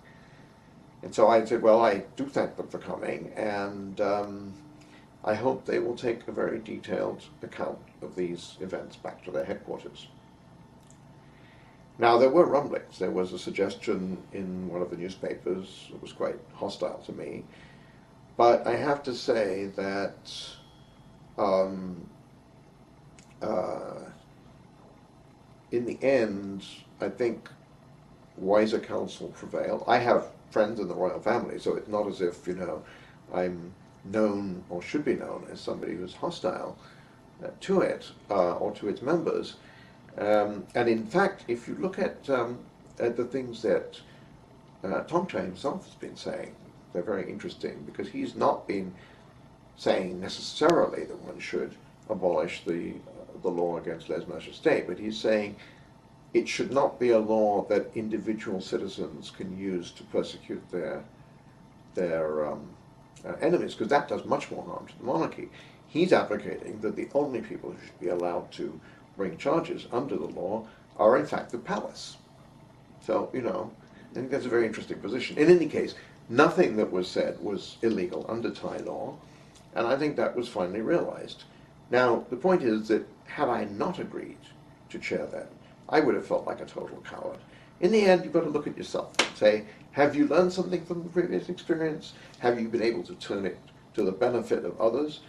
And so I said, well, I do thank them for coming, and I hope they will take a very detailed account of these events back to their headquarters. Now, there were rumblings. There was a suggestion in one of the newspapers that was quite hostile to me, but I have to say that in the end, I think wiser counsel prevailed. I have friends in the royal family, so it's not as if, you know, I'm known or should be known as somebody who's hostile to it or to its members. And in fact, if you look at the things that Tongchai himself has been saying, they're very interesting, because he's not been saying necessarily that one should abolish the law against lèse-majesté, but he's saying it should not be a law that individual citizens can use to persecute their enemies, because that does much more harm to the monarchy. He's advocating that the only people who should be allowed to bring charges under the law are in fact the palace. So, you know, I think that's a very interesting position. In any case, nothing that was said was illegal under Thai law, and I think that was finally realized. Now, the point is that had I not agreed to chair that, I would have felt like a total coward. In the end, you've got to look at yourself and say, have you learned something from the previous experience? Have you been able to turn it to the benefit of others,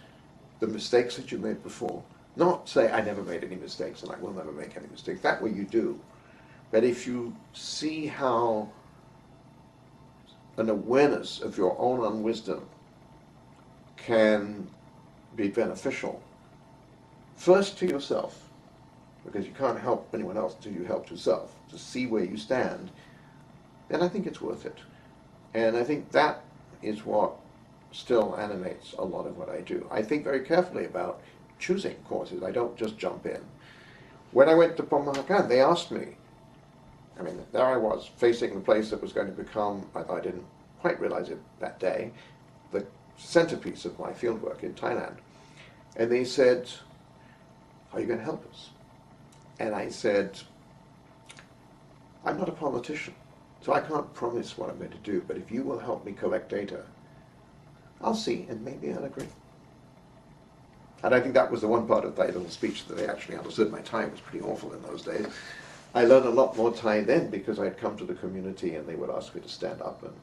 the mistakes that you made before? Not say, I never made any mistakes and I will never make any mistakes. That way you do. But if you see how an awareness of your own unwisdom can be beneficial, first to yourself, because you can't help anyone else until you help yourself, to see where you stand, then I think it's worth it. And I think that is what still animates a lot of what I do. I think very carefully about choosing courses. I don't just jump in. When I went to Pamahakan, they asked me, I mean, there I was, facing the place that was going to become, I didn't quite realize it that day, the centerpiece of my fieldwork in Thailand. And they said, are you going to help us? And I said, I'm not a politician, so I can't promise what I'm going to do, but if you will help me collect data, I'll see, and maybe I'll agree. And I think that was the one part of that little speech that they actually understood. My Thai was pretty awful in those days. I learned a lot more Thai then because I'd come to the community and they would ask me to stand up and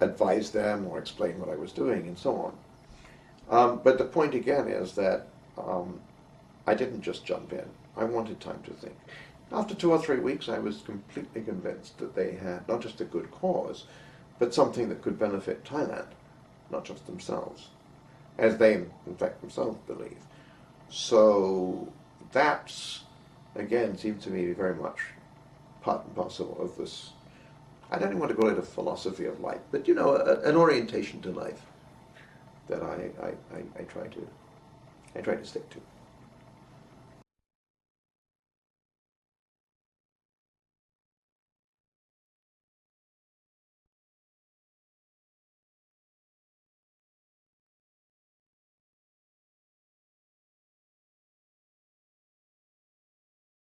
advise them or explain what I was doing and so on. But the point again is that I didn't just jump in. I wanted time to think. After 2 or 3 weeks, I was completely convinced that they had not just a good cause, but something that could benefit Thailand, not just themselves, as they, in fact, themselves believe. So that's, again, seems to me very much part and parcel of this, I don't even want to call it a philosophy of life, but, you know, an orientation to life. that I try to stick to.